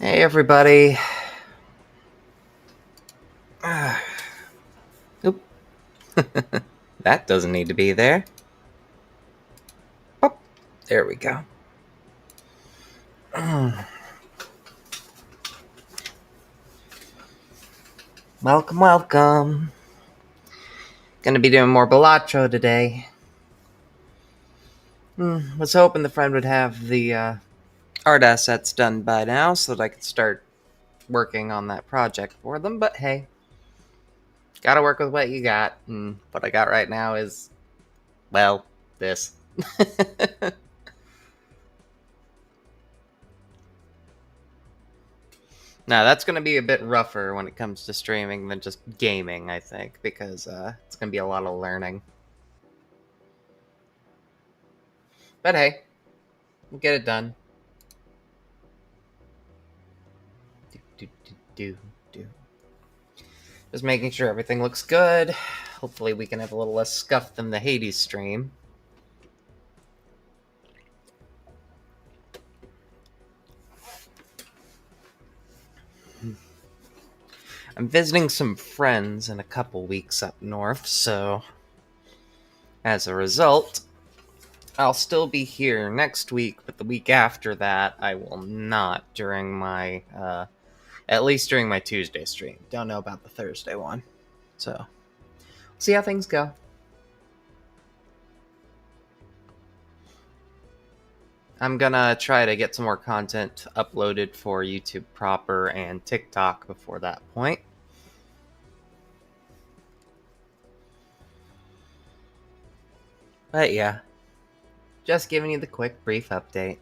Hey everybody. Oop. That doesn't need to be there. Oh, there we go. Welcome, welcome. Gonna be doing more Balatro today. Was hoping the friend would have the art assets done by now so that I could start working on that project for them, but hey. Gotta work with what you got, and what I got right now is, well, this. Now, that's going to be a bit rougher when it comes to streaming than just gaming, I think, because it's going to be a lot of learning. But hey, we'll get it done. Do. Just making sure everything looks good. Hopefully we can have a little less scuff than the Hades stream. I'm visiting some friends in a couple weeks up north, so as a result, I'll still be here next week, but the week after that, I will not during my, at least during my Tuesday stream. Don't know about the Thursday one. So, see how things go. I'm gonna try to get some more content uploaded for YouTube proper and TikTok before that point. But yeah, just giving you the quick, brief update.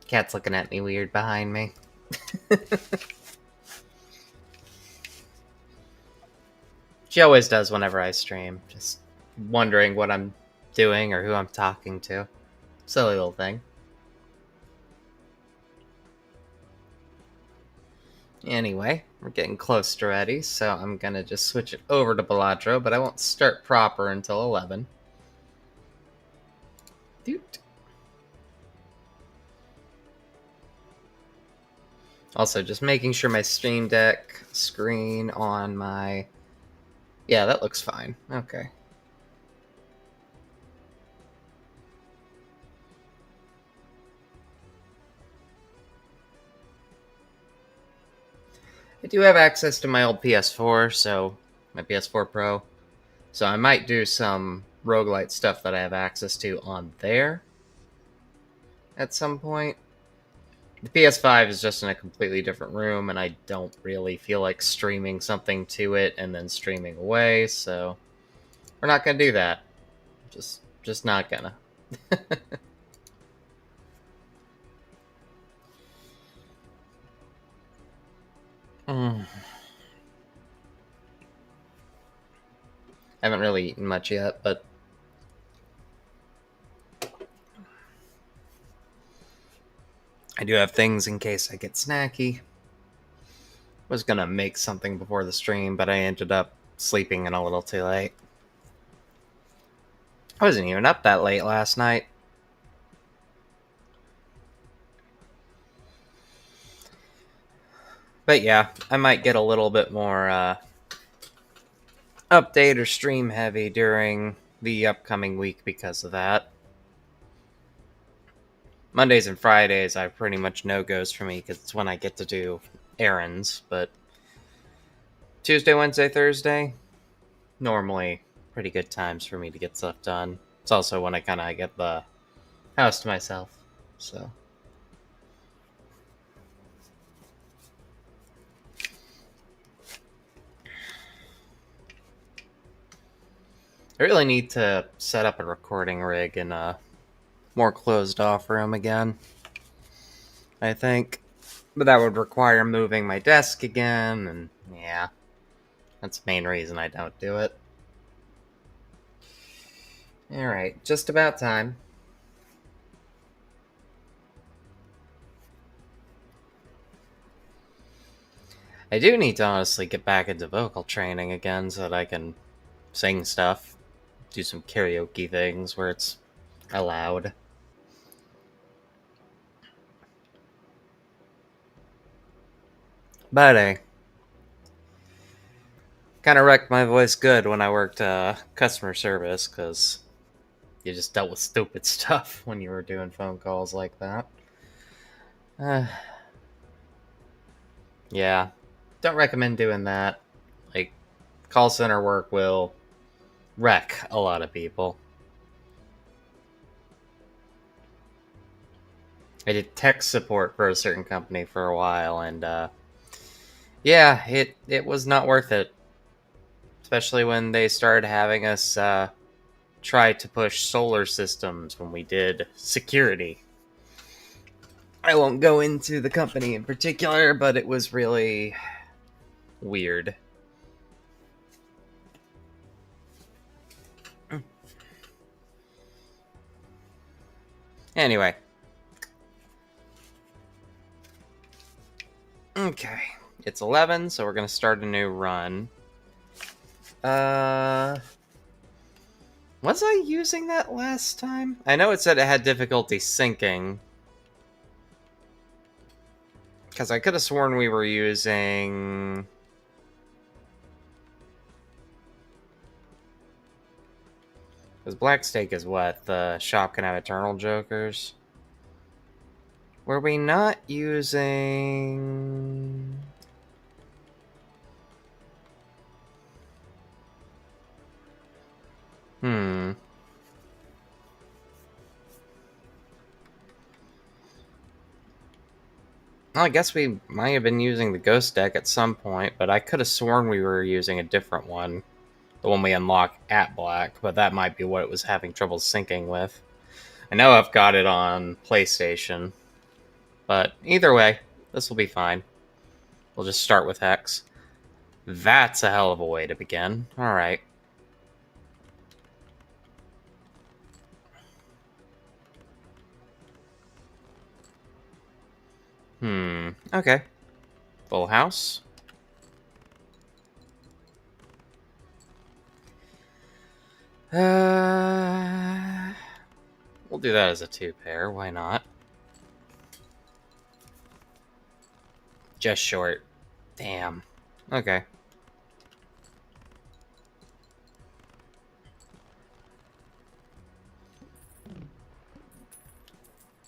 Cat's looking at me weird behind me. She always does whenever I stream, just wondering what I'm doing or who I'm talking to. Silly little thing. Anyway, we're getting close to ready, so I'm gonna just switch it over to Balatro, but I won't start proper until 11. Doot. Also, just making sure my Stream Deck screen on my... Yeah, that looks fine. Okay. I do have access to my old PS4, so my PS4 Pro. So I might do some roguelite stuff that I have access to on there at some point. The PS5 is just in a completely different room, and I don't really feel like streaming something to it and then streaming away, so we're not gonna do that. Just not gonna. Haven't really eaten much yet, but I do have things in case I get snacky. Was gonna make something before the stream, but I ended up sleeping in a little too late. I wasn't even up that late last night. But yeah, I might get a little bit more update or stream heavy during the upcoming week because of that. Mondays and Fridays are pretty much no-goes for me because it's when I get to do errands, but Tuesday, Wednesday, Thursday, normally pretty good times for me to get stuff done. It's also when I kind of get the house to myself, so... I really need to set up a recording rig in a more closed off room again, I think. But that would require moving my desk again, and yeah, that's the main reason I don't do it. Alright, just about time. I do need to honestly get back into vocal training again so that I can sing stuff, do some karaoke things where it's allowed. But hey, kind of wrecked my voice good when I worked customer service because you just dealt with stupid stuff when you were doing phone calls like that. Uh, yeah, don't recommend doing that. Like, call center work will wreck a lot of people. I did tech support for a certain company for a while, and yeah, it was not worth it. Especially when they started having us try to push solar systems when we did security. I won't go into the company in particular, but it was really weird. Anyway, okay, it's 11, so we're gonna start a new run. Uh, was I using that last time? I know it said it had difficulty syncing. Because I could have sworn we were using... Because Black Stake is what? The shop can have Eternal Jokers? Were we not using... Well, I guess we might have been using the Ghost deck at some point, but I could have sworn we were using a different one. The one we unlock at Black, but that might be what it was having trouble syncing with. I know I've got it on PlayStation, but either way, this will be fine. We'll just start with Hex. That's a hell of a way to begin. Alright. Okay. Full house. We'll do that as a 2-pair. Why not? Just short. Damn. Okay.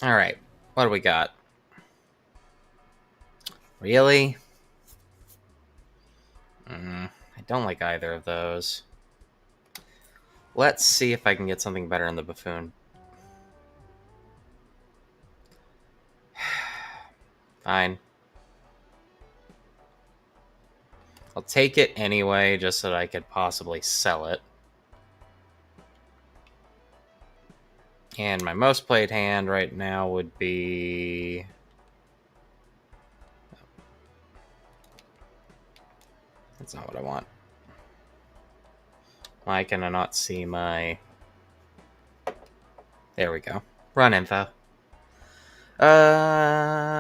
Alright. What do we got? Really? I don't like either of those. Let's see if I can get something better in the Buffoon. Fine. I'll take it anyway, just so that I could possibly sell it. And my most played hand right now would be... That's not what I want. Why can I not see my... There we go. Run info.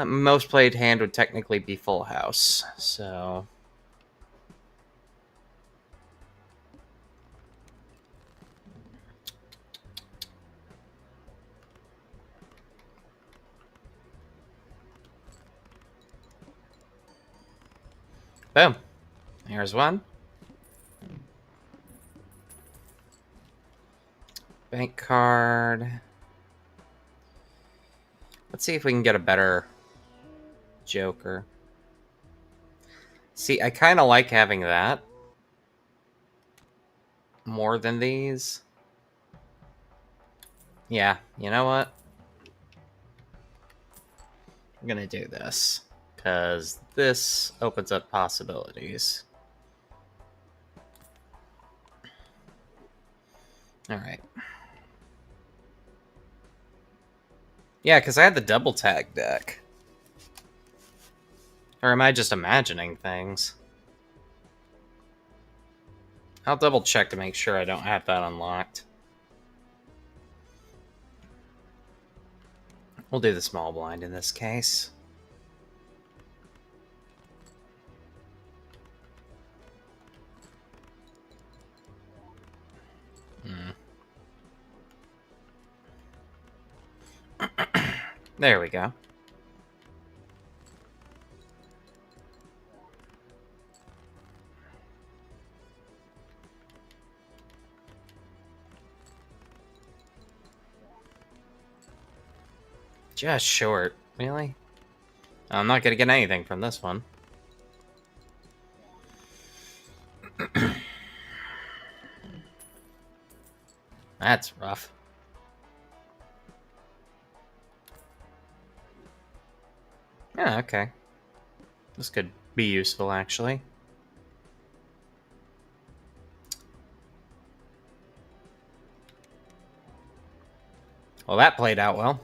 Most played hand would technically be Full House, so... Boom. Here's one. Bank card. Let's see if we can get a better Joker. See, I kind of like having that more than these. Yeah, you know what? I'm gonna do this, because this opens up possibilities. Alright. Yeah, because I had the double tag deck. Or am I just imagining things? I'll double check to make sure I don't have that unlocked. We'll do the small blind in this case. There we go. Just short. Really? I'm not going to get anything from this one. That's rough. Yeah, okay. This could be useful, actually. Well, that played out well.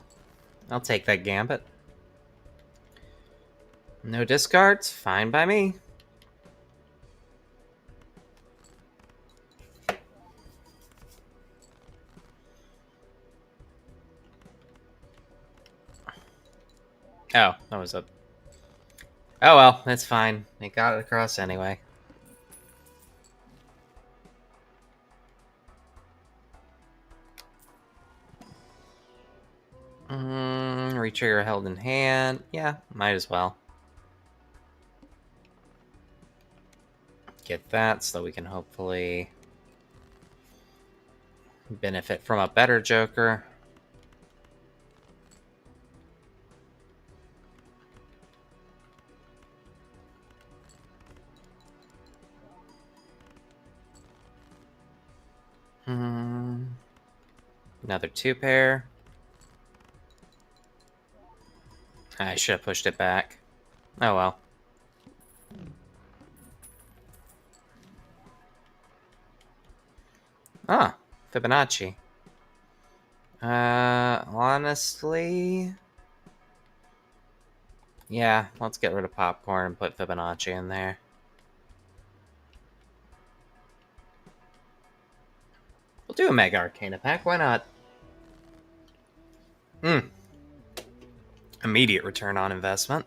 I'll take that gambit. No discards? Fine by me. Oh, that was a... Oh well, that's fine. They got it across anyway. Retrigger held in hand. Yeah, might as well. Get that so that we can hopefully benefit from a better Joker. Another 2-pair. I should have pushed it back. Oh well. Ah, Fibonacci. Honestly... Yeah, let's get rid of popcorn and put Fibonacci in there. We'll do a Mega Arcana pack, why not? Immediate return on investment.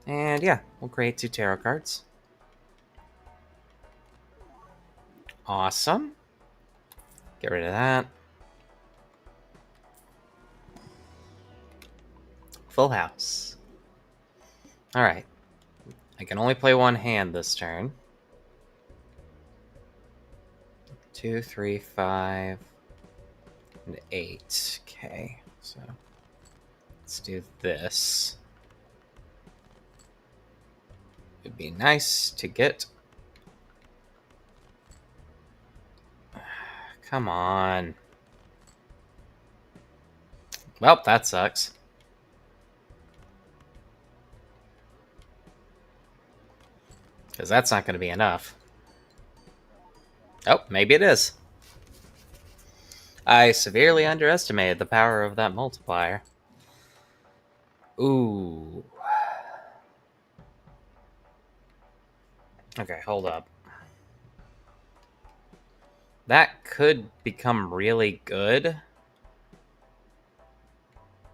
And yeah, we'll create 2 tarot cards. Awesome. Get rid of that. Full house. Alright. I can only play 1 hand this turn. 2, 3, 5, and 8. Okay, so let's do this. It'd be nice to get... Come on. Well, that sucks. Because that's not going to be enough. Oh, maybe it is. I severely underestimated the power of that multiplier. Ooh. Okay, hold up. That could become really good.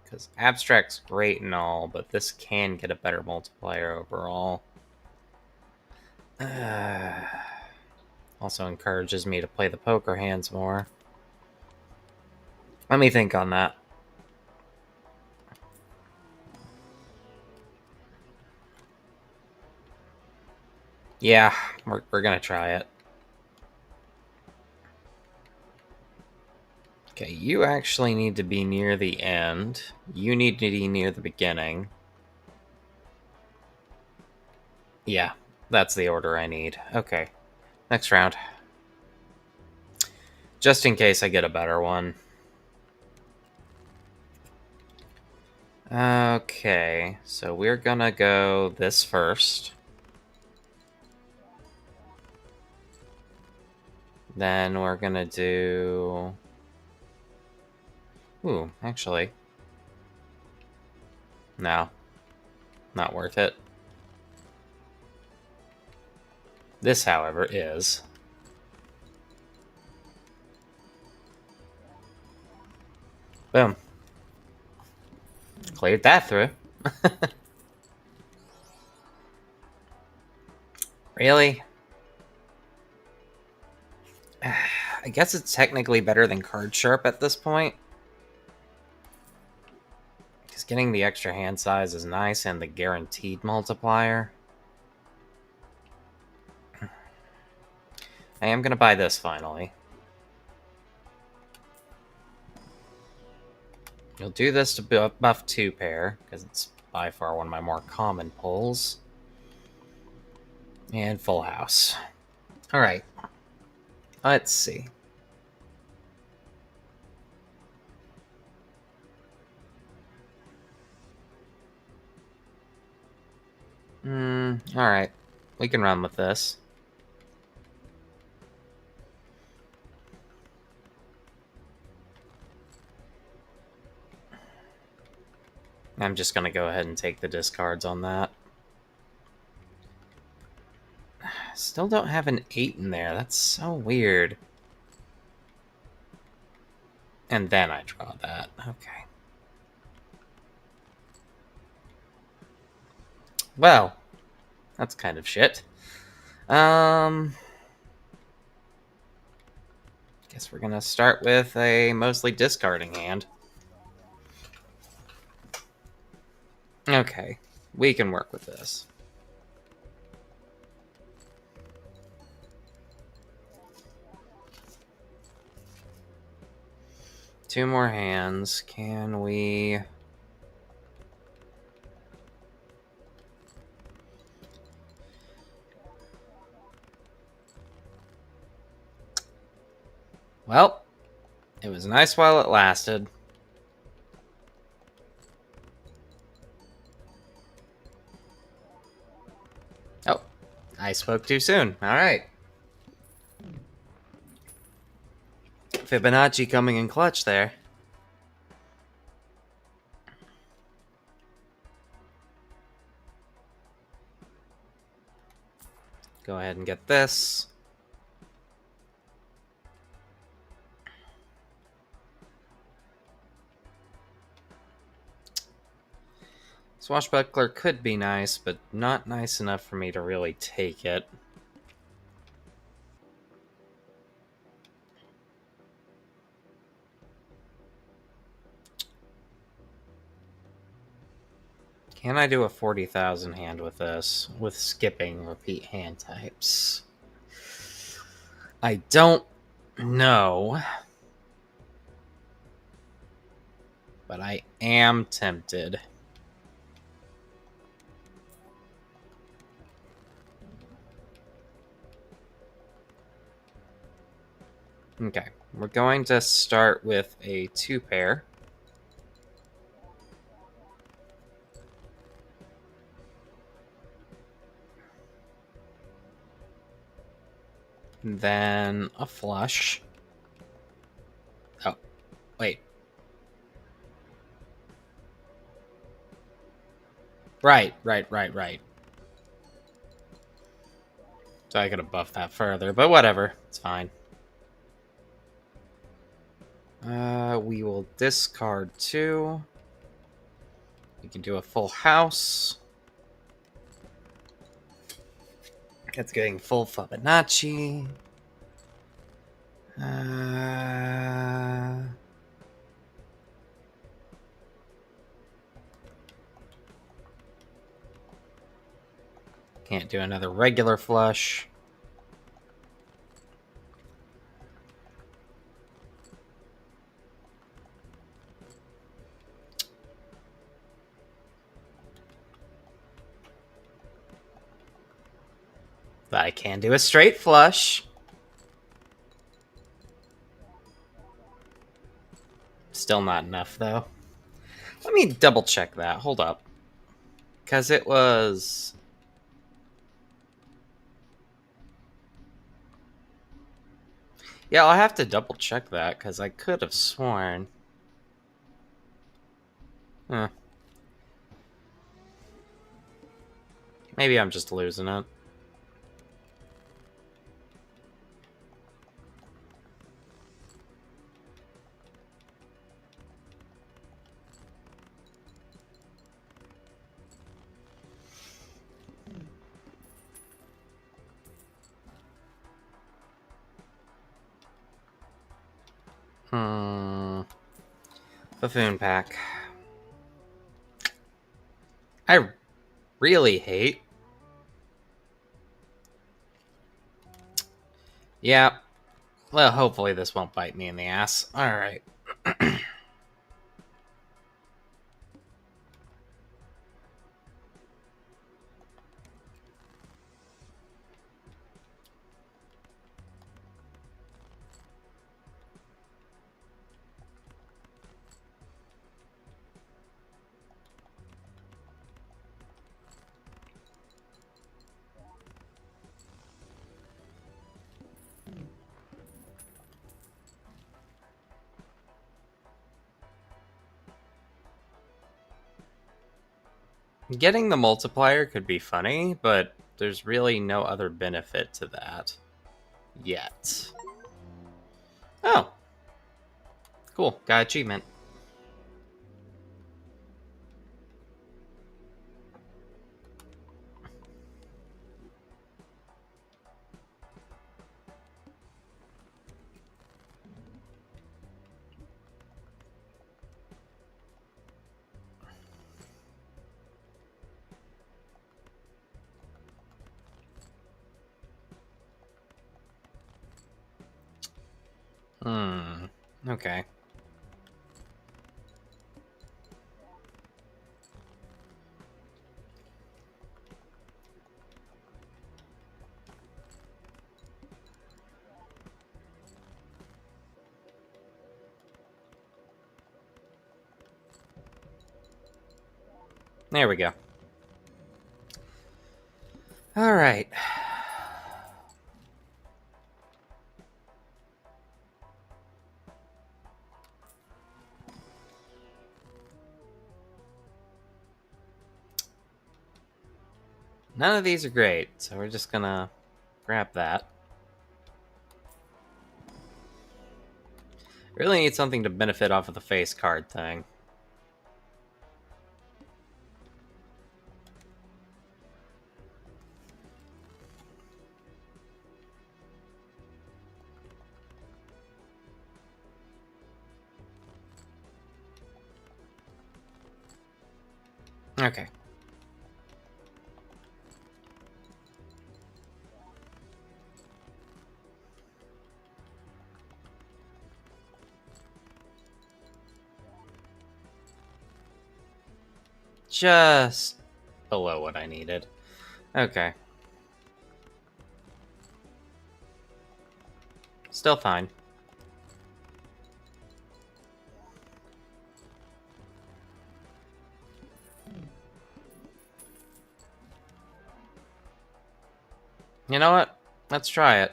Because abstract's great and all, but this can get a better multiplier overall. Also encourages me to play the poker hands more. Let me think on that. Yeah, we're gonna try it. Okay, you actually need to be near the end. You need to be near the beginning. Yeah, that's the order I need. Okay, next round. Just in case I get a better one. Okay, so we're gonna go this first. Then we're gonna do... Ooh, actually. No. Not worth it. This, however, is... Boom. Cleared that through. Really? I guess it's technically better than Card Sharp at this point. Because getting the extra hand size is nice, and the guaranteed multiplier. I am going to buy this finally. You'll do this to buff 2-pair, because it's by far one of my more common pulls. And full house. Alright. Let's see. Alright. We can run with this. I'm just going to go ahead and take the discards on that. Still don't have an 8 in there. That's so weird. And then I draw that. Okay. Well, that's kind of shit. Guess we're going to start with a mostly discarding hand. Okay. We can work with this. Two more hands. Can we... Well, it was nice while it lasted. Oh, I spoke too soon. Alright. Fibonacci coming in clutch there. Go ahead and get this. Swashbuckler could be nice, but not nice enough for me to really take it. Can I do a 40,000 hand with this, with skipping repeat hand types? I don't know. But I am tempted. Okay, we're going to start with a 2-pair. Then a flush. Oh, wait. Right. So I could have buffed that further, but whatever. It's fine. We will discard 2. We can do a full house. It's getting full Fibonacci. Can't do another regular flush. But I can do a straight flush. Still not enough, though. Let me double check that. Hold up. Because it was... Yeah, I'll have to double check that, because I could have sworn. Huh. Maybe I'm just losing it. Buffoon pack. I really hate. Yeah. Well, hopefully this won't bite me in the ass. Alright. Getting the multiplier could be funny, but there's really no other benefit to that. Yet. Oh. Cool. Got achievement. Okay. There we go. Alright. None of these are great, so we're just gonna grab that. Really need something to benefit off of the face card thing. Okay. Just below what I needed. Okay. Still fine. You know what? Let's try it.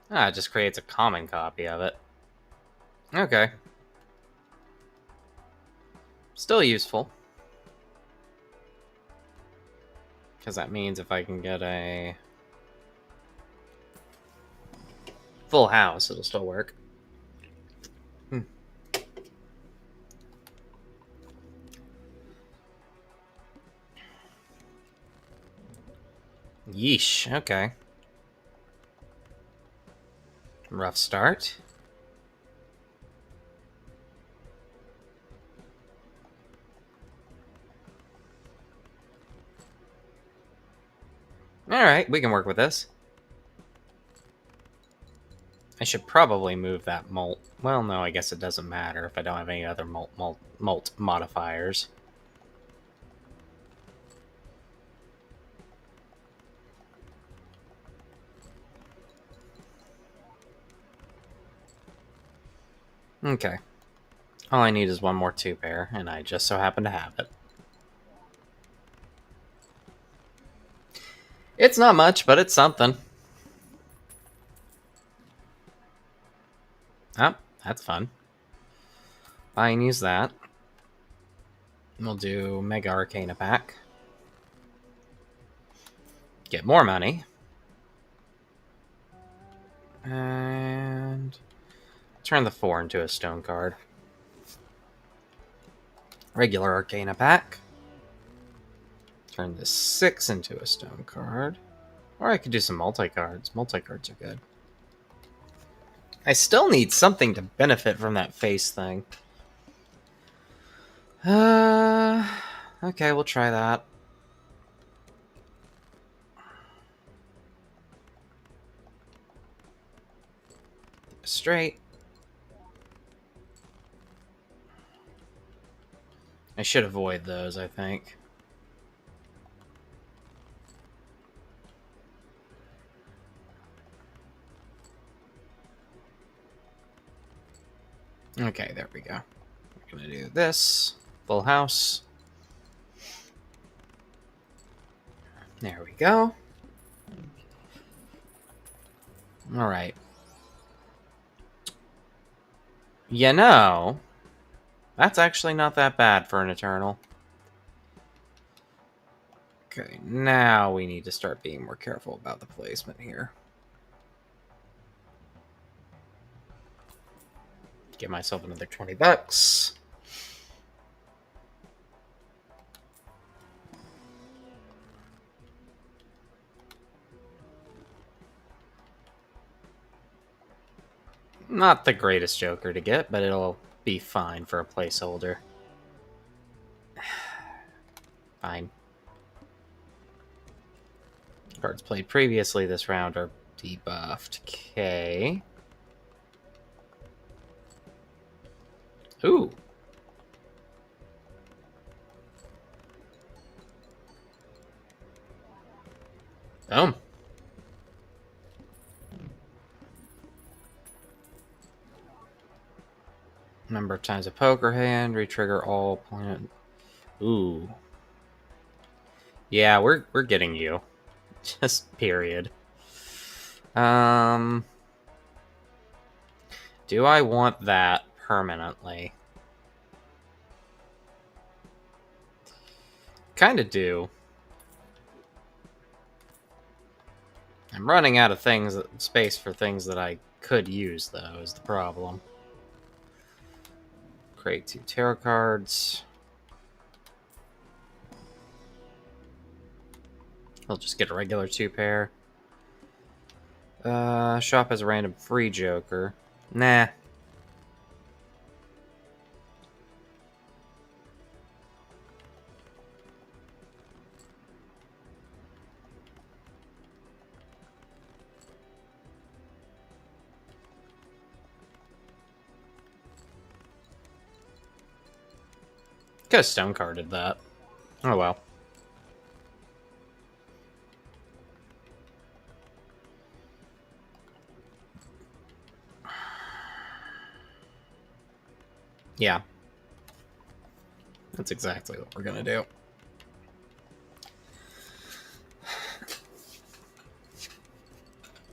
Ah, it just creates a common copy of it. Okay. Still useful. Because that means if I can get a full house, it'll still work. Yeesh, okay. Rough start. Alright, we can work with this. I should probably move that molt. Well, no, I guess it doesn't matter if I don't have any other molt modifiers. Okay. All I need is one more 2-pair, and I just so happen to have it. It's not much, but it's something. Oh, that's fun. I can use that. We'll do Mega Arcana pack. Get more money. And turn the 4 into a stone card. Regular Arcana pack. Turn the 6 into a stone card. Or I could do some multi-cards. Multi-cards are good. I still need something to benefit from that face thing. Okay, we'll try that. Straight. I should avoid those, I think. Okay, there we go. We're gonna do this. Full house. There we go. Alright. You know, that's actually not that bad for an Eternal. Okay, now we need to start being more careful about the placement here. Give myself another $20. Not the greatest Joker to get, but it'll be fine for a placeholder. Fine. Cards played previously this round are debuffed. Okay. Ooh. Boom. Number of times a poker hand, retrigger all planet. Ooh. Yeah, we're getting you. Just period. Do I want that permanently? Kinda do. I'm running out of space for things that I could use, though, is the problem. Create 2 tarot cards. I'll just get a regular 2-pair. Shop as a random free Joker. Nah. Could have stone carded that. Oh well. Yeah. That's exactly what we're gonna do.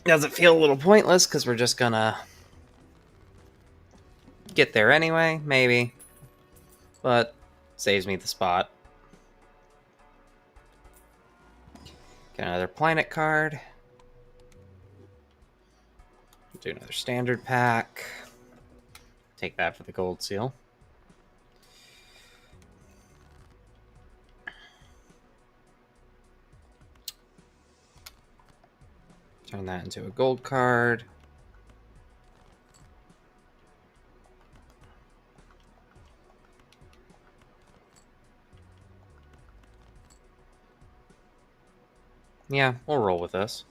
Does it feel a little pointless because we're just gonna get there anyway? Maybe. But saves me the spot. Get another planet card. Do another standard pack. Take that for the gold seal. Turn that into a gold card. Yeah, we'll roll with this.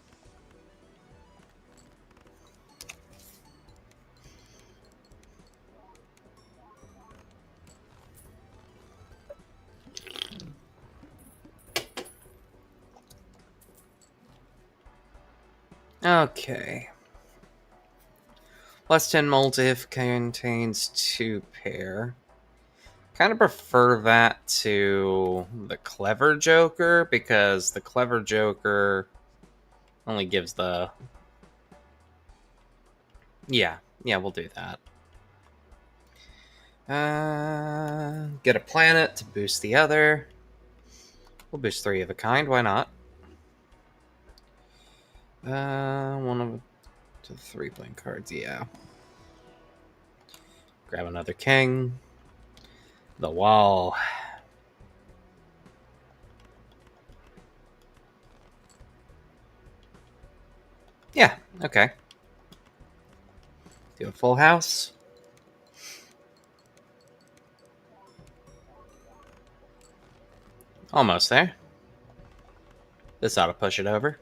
Okay. Plus 10 multi-if contains 2 pair. Kind of prefer that to the Clever Joker, because the Clever Joker only gives the... Yeah, we'll do that. Get a planet to boost the other. We'll boost 3 of a kind, why not? One of the 3 playing cards, yeah. Grab another king. The wall. Yeah, okay. Do a full house. Almost there. This ought to push it over.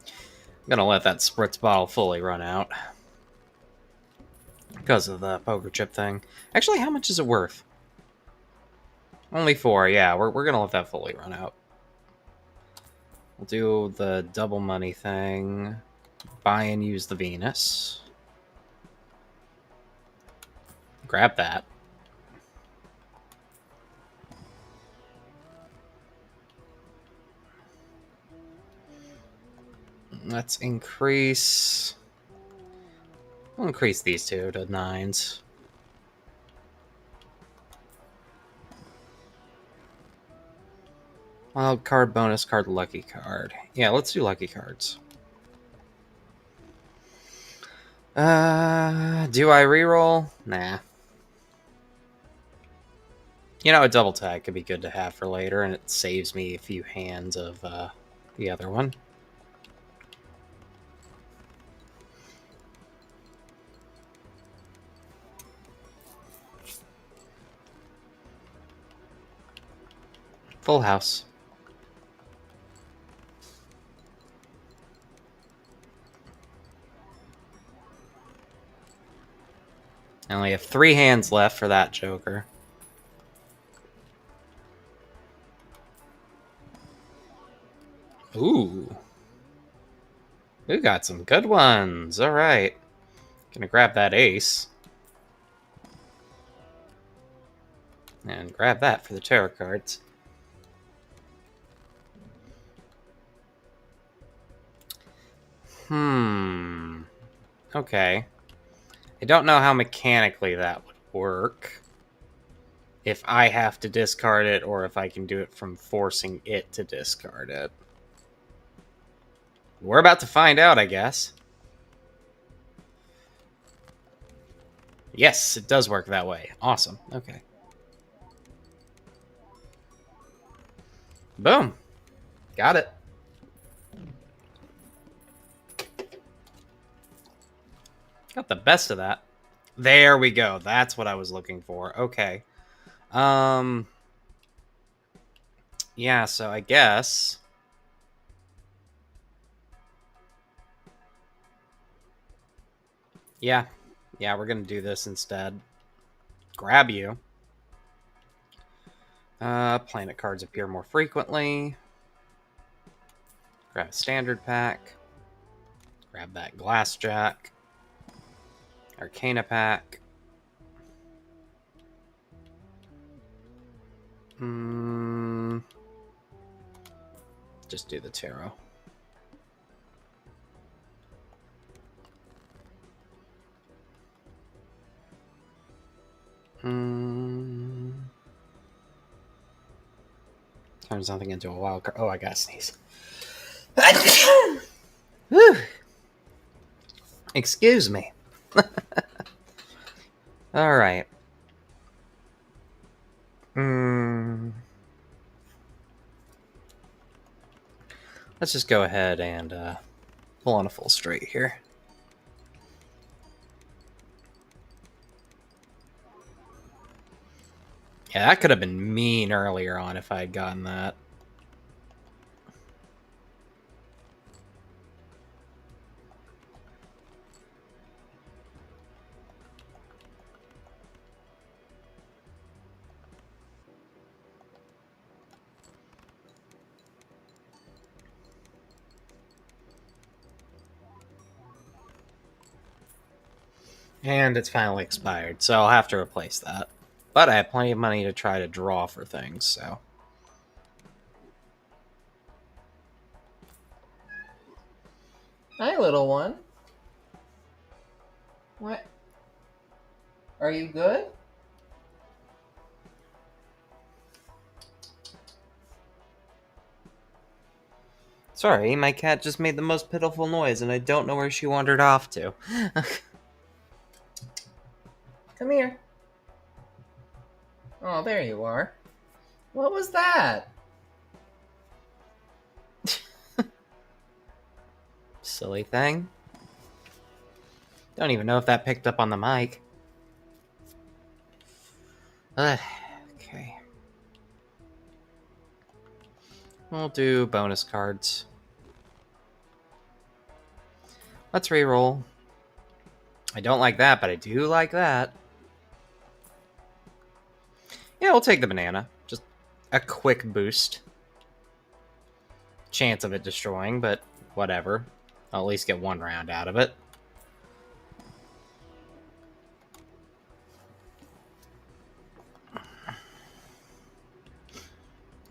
I'm gonna let that spritz bottle fully run out. Because of the poker chip thing. Actually, how much is it worth? Only 4, yeah. We're gonna let that fully run out. We'll do the double money thing. Buy and use the Venus. Grab that. Let's increase... We'll increase these two to 9s. Wild card, bonus card, lucky card. Yeah, let's do lucky cards. Do I reroll? Nah. You know, a double tag could be good to have for later, and it saves me a few hands of the other one. Full house. I only have 3 hands left for that Joker. Ooh. We got some good ones. All right. Gonna grab that ace. And grab that for the tarot cards. Okay. I don't know how mechanically that would work. If I have to discard it, or if I can do it from forcing it to discard it. We're about to find out, I guess. Yes, it does work that way. Awesome. Okay. Boom. Got it. Got the best of that. There we go. That's what I was looking for. Okay. Yeah, so I guess... Yeah, we're gonna do this instead. Grab you. Planet cards appear more frequently. Grab a standard pack. Grab that glass jack. Arcana pack. Just do the tarot. Turn something into a wild card. Oh, I gotta sneeze. Whew. Excuse me. All right. Let's just go ahead and pull on a full straight here. Yeah, that could have been mean earlier on if I had gotten that. And it's finally expired, so I'll have to replace that. But I have plenty of money to try to draw for things, so... Hi, little one. What? Are you good? Sorry, my cat just made the most pitiful noise, and I don't know where she wandered off to. Come here. Oh, there you are. What was that? Silly thing. Don't even know if that picked up on the mic. Okay. We'll do bonus cards. Let's reroll. I don't like that, but I do like that. Yeah, we'll take the banana. Just a quick boost. Chance of it destroying, but whatever. I'll at least get one round out of it.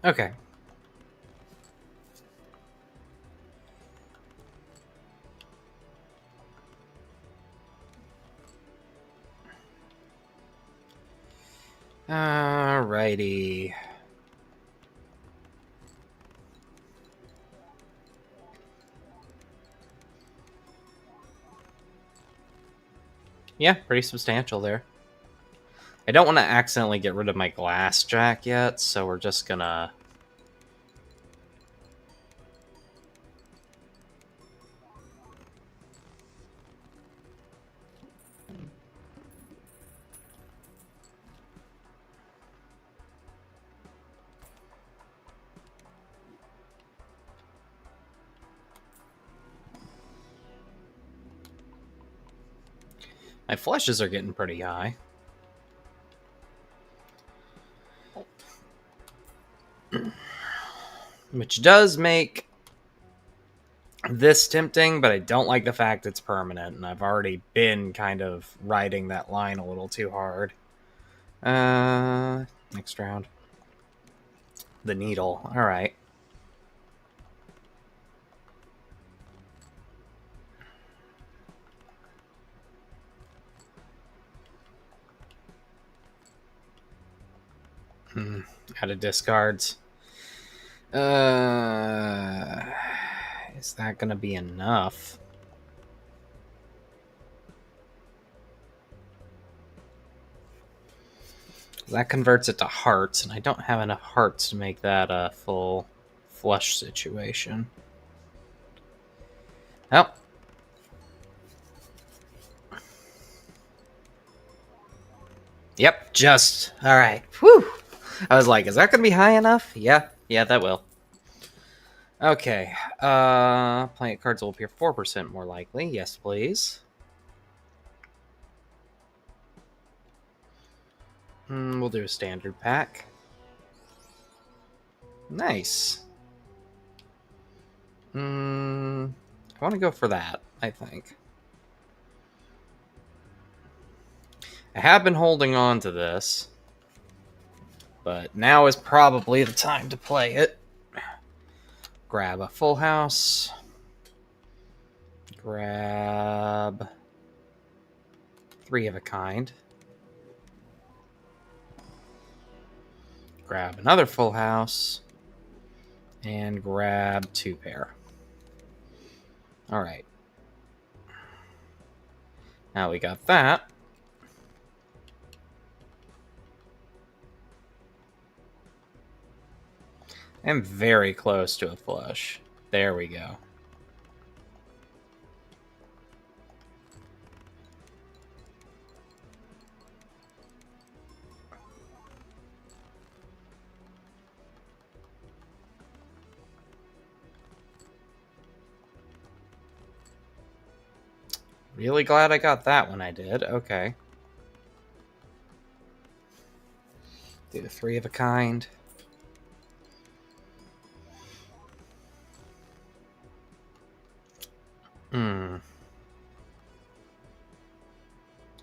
Okay. Alrighty. Yeah, pretty substantial there. I don't want to accidentally get rid of my glass jack yet, so we're just gonna... My flushes are getting pretty high. Which does make this tempting, but I don't like the fact it's permanent, and I've already been kind of riding that line a little too hard. Next round. The needle. Alright. Out of discards. Is that gonna be enough? That converts it to hearts, and I don't have enough hearts to make that a full flush situation. Oh. Yep, just. Alright. Whew. I was like, is that gonna be high enough? Yeah, that will. Okay. Planet cards will appear 4% more likely. Yes, please. We'll do a standard pack. Nice. I want to go for that, I think. I have been holding on to this, but now is probably the time to play it. Grab a full house. Grab 3 of a kind. Grab another full house. And grab 2 pair. Alright. Now we got that. I'm very close to a flush. There we go. Really glad I got that when I did. Okay. Do 3 of a kind.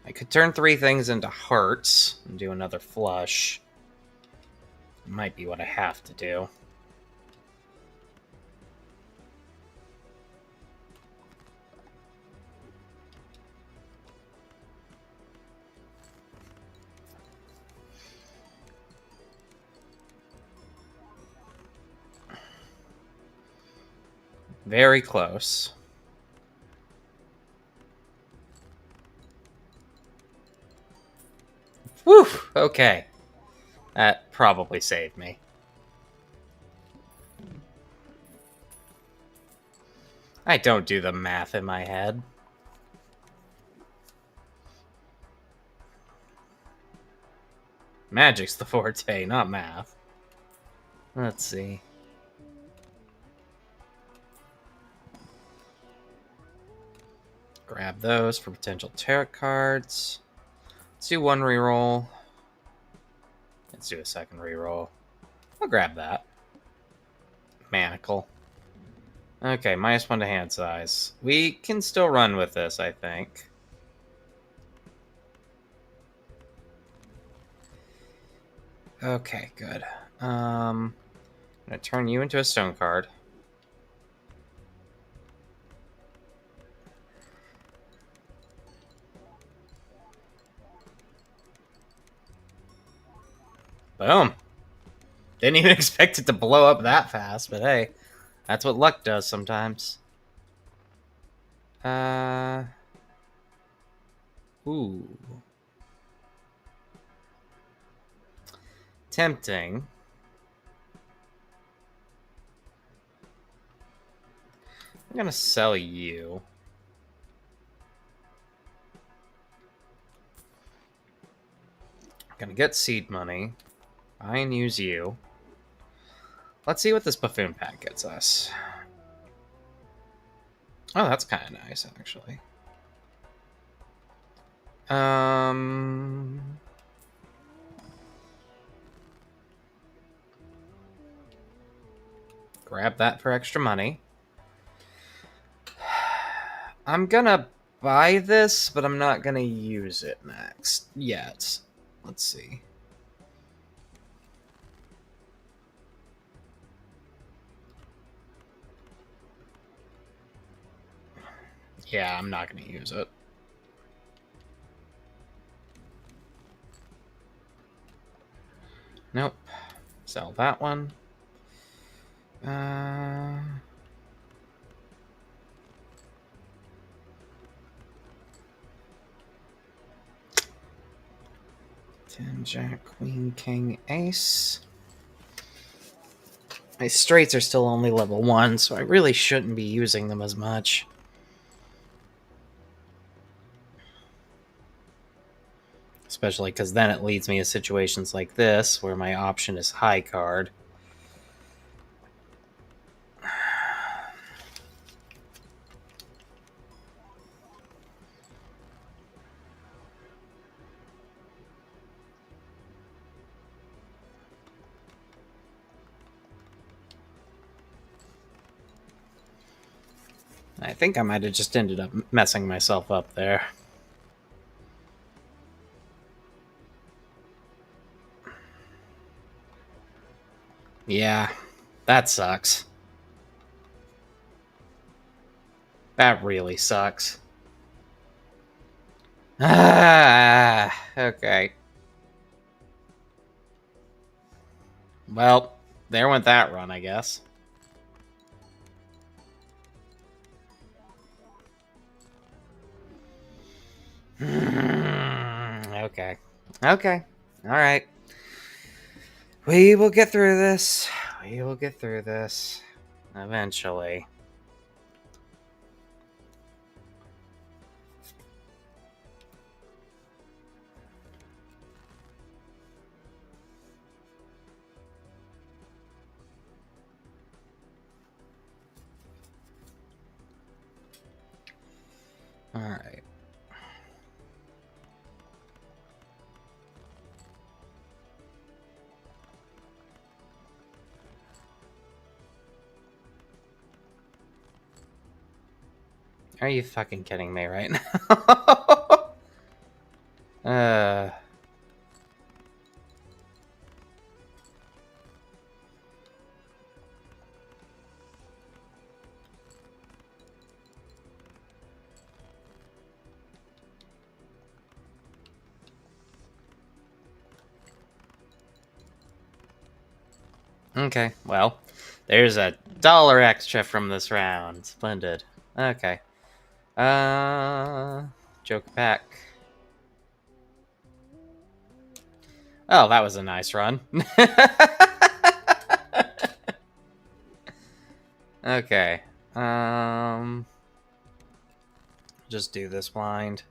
I could turn 3 things into hearts and do another flush. Might be what I have to do. Very close. Whew! Okay. That probably saved me. I don't do the math in my head. Magic's the forte, not math. Let's see. Grab those for potential tarot cards. Let's do one reroll. Let's do a second reroll. I'll grab that. Manacle. Okay, -1 to hand size. We can still run with this, I think. Okay, good. I'm gonna turn you into a stone card. Boom. Didn't even expect it to blow up that fast, but hey, that's what luck does sometimes. Ooh. Tempting. I'm gonna sell you. I'm gonna get seed money. Buy and use you. Let's see what this buffoon pack gets us. Oh, that's kind of nice, actually. Grab that for extra money. I'm gonna buy this, but I'm not gonna use it next yet. Let's see. Yeah, I'm not gonna use it. Nope. Sell that one. 10, Jack, Queen, King, Ace. My straights are still only level 1, so I really shouldn't be using them as much. Especially because then it leads me to situations like this, where my option is high card. I think I might have just ended up messing myself up there. Yeah, that sucks. That really sucks. Ah, okay. Well, there went that run, I guess. Okay. Okay. All right. We will get through this. We will get through this. Eventually. All right. Are you fucking kidding me right now? Okay, well, there's $1 extra from this round. Splendid. Okay. Joke pack. Oh, that was a nice run. Okay. Just do this blind.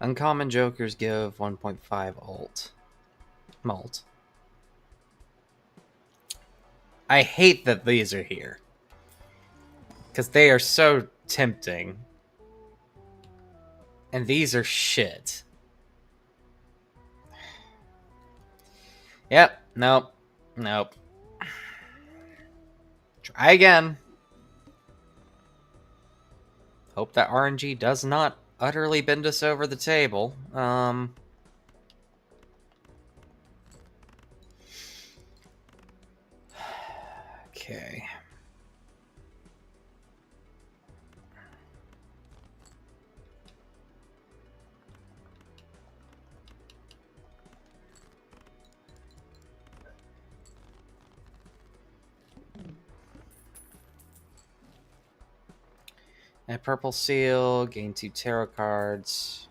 Uncommon jokers give 1.5 ult. Mult. I hate that these are here. Because they are so tempting. And these are shit. Yep. Nope. Nope. Try again. Hope that RNG does not utterly bend us over the table. Okay. A purple seal, gain 2 tarot cards.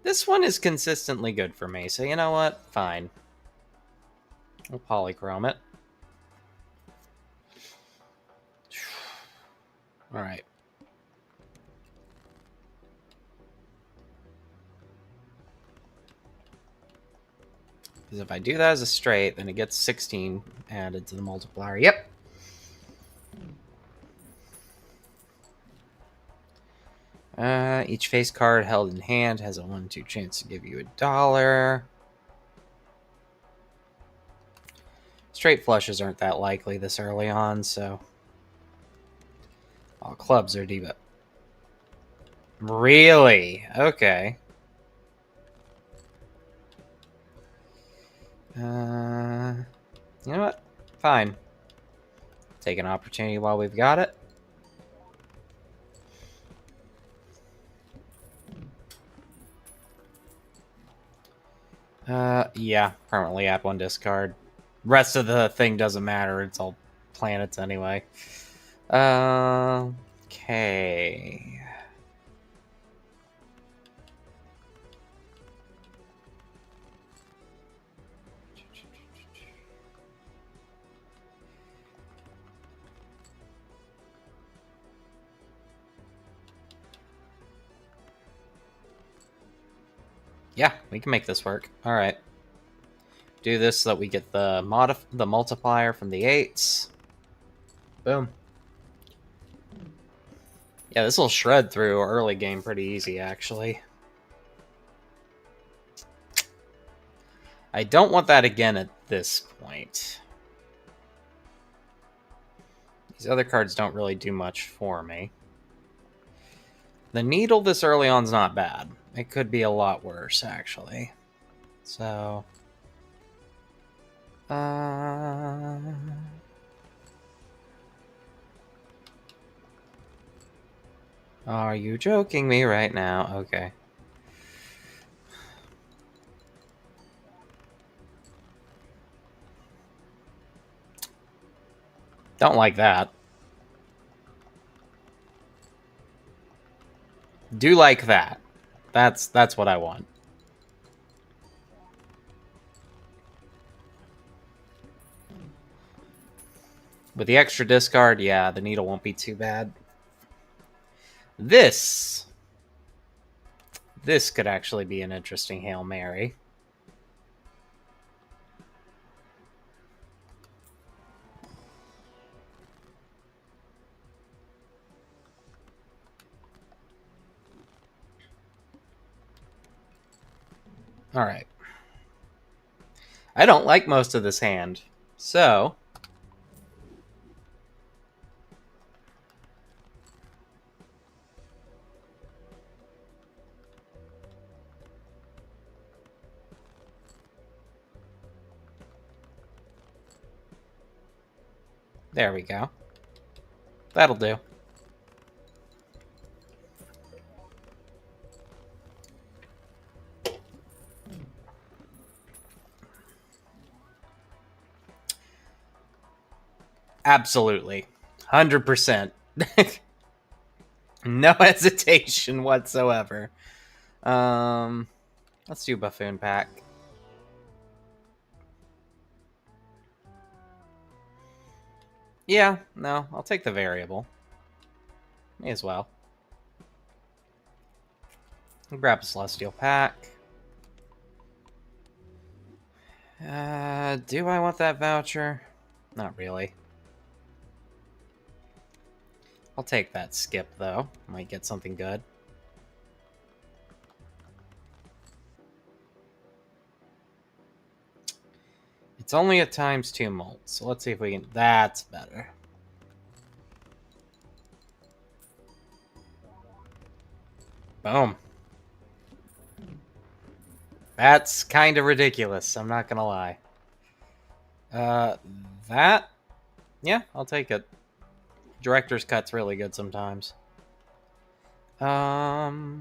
This one is consistently good for me, so you know what? Fine. We'll polychrome it. Alright. Because if I do that as a straight, then it gets 16 added to the multiplier. Yep. Each face card held in hand has a 1-2 chance to give you $1. Straight flushes aren't that likely this early on, so... All clubs are diva. Really? Okay. You know what? Fine. Take an opportunity while we've got it. Yeah. Permanently add 1 discard. Rest of the thing doesn't matter. It's all planets anyway. Okay. Yeah, we can make this work. All right. Do this so that we get the multiplier from the 8s. Boom. Yeah, this will shred through early game pretty easy, actually. I don't want that again at this point. These other cards don't really do much for me. The needle this early on is not bad. It could be a lot worse, actually. So... Are you joking me right now? Okay. Don't like that. Do like that. That's what I want. With the extra discard, yeah, the needle won't be too bad. This could actually be an interesting Hail Mary. Alright. I don't like most of this hand, so... There we go. That'll do. Absolutely. 100%. No hesitation whatsoever. Let's do Buffoon Pack. Yeah, no, I'll take the variable. May as well. I'll grab a Celestial Pack. Do I want that voucher? Not really. I'll take that skip, though. Might get something good. It's only a ×2 molt, so let's see if we can... That's better. Boom. That's kind of ridiculous, I'm not gonna lie. That? Yeah, I'll take it. Director's Cut's really good sometimes. Does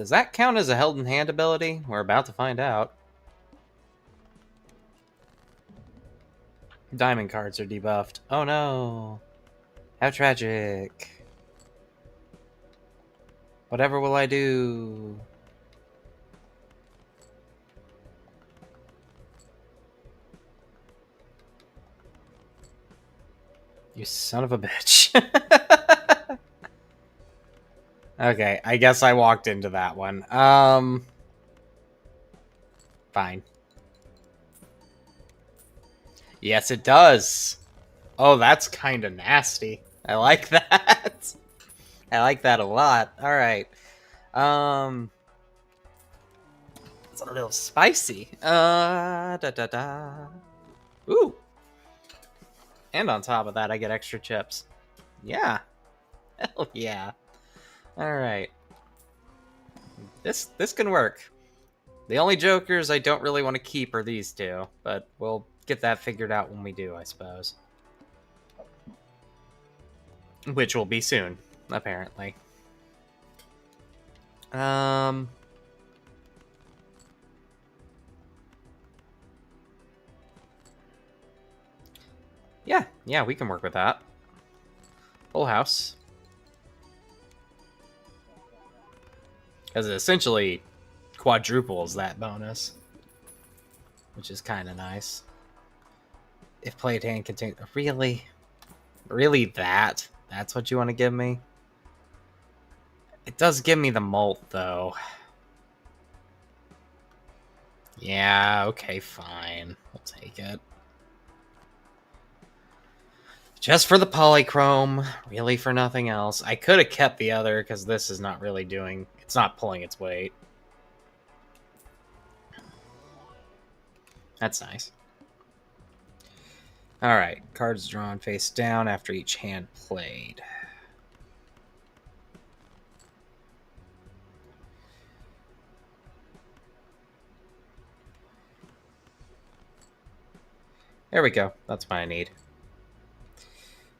that count as a held in hand ability? We're about to find out. Diamond cards are debuffed. Oh no. How tragic. Whatever will I do? You son of a bitch. Okay, I guess I walked into that one. Fine. Yes, it does. Oh, that's kind of nasty. I like that. I like that a lot. All right. It's a little spicy. Da da da. Ooh. And on top of that, I get extra chips. Yeah. Hell yeah. All right. This can work. The only jokers I don't really want to keep are these two, but we'll get that figured out when we do, I suppose. Which will be soon, apparently. Yeah, we can work with that. Full house. Because it essentially quadruples that bonus, which is kind of nice. If played hand contains... Really? Really that? That's what you want to give me? It does give me the molt, though. Yeah, okay, fine. We'll take it. Just for the polychrome. Really for nothing else. I could have kept the other, because this is not really doing... It's not pulling its weight. That's nice. Alright, cards drawn face down after each hand played. There we go. That's what I need.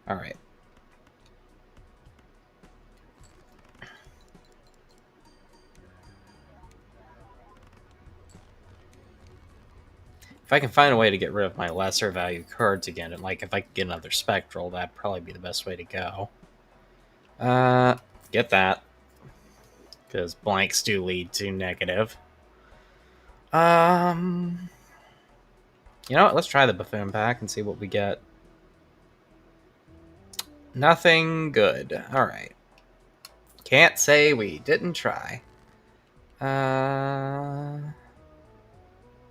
Alright. If I can find a way to get rid of my lesser value cards again, and like if I could get another Spectral, that'd probably be the best way to go. Get that. Because blanks do lead to negative. You know what? Let's try the Buffoon Pack and see what we get. Nothing good. Alright. Can't say we didn't try.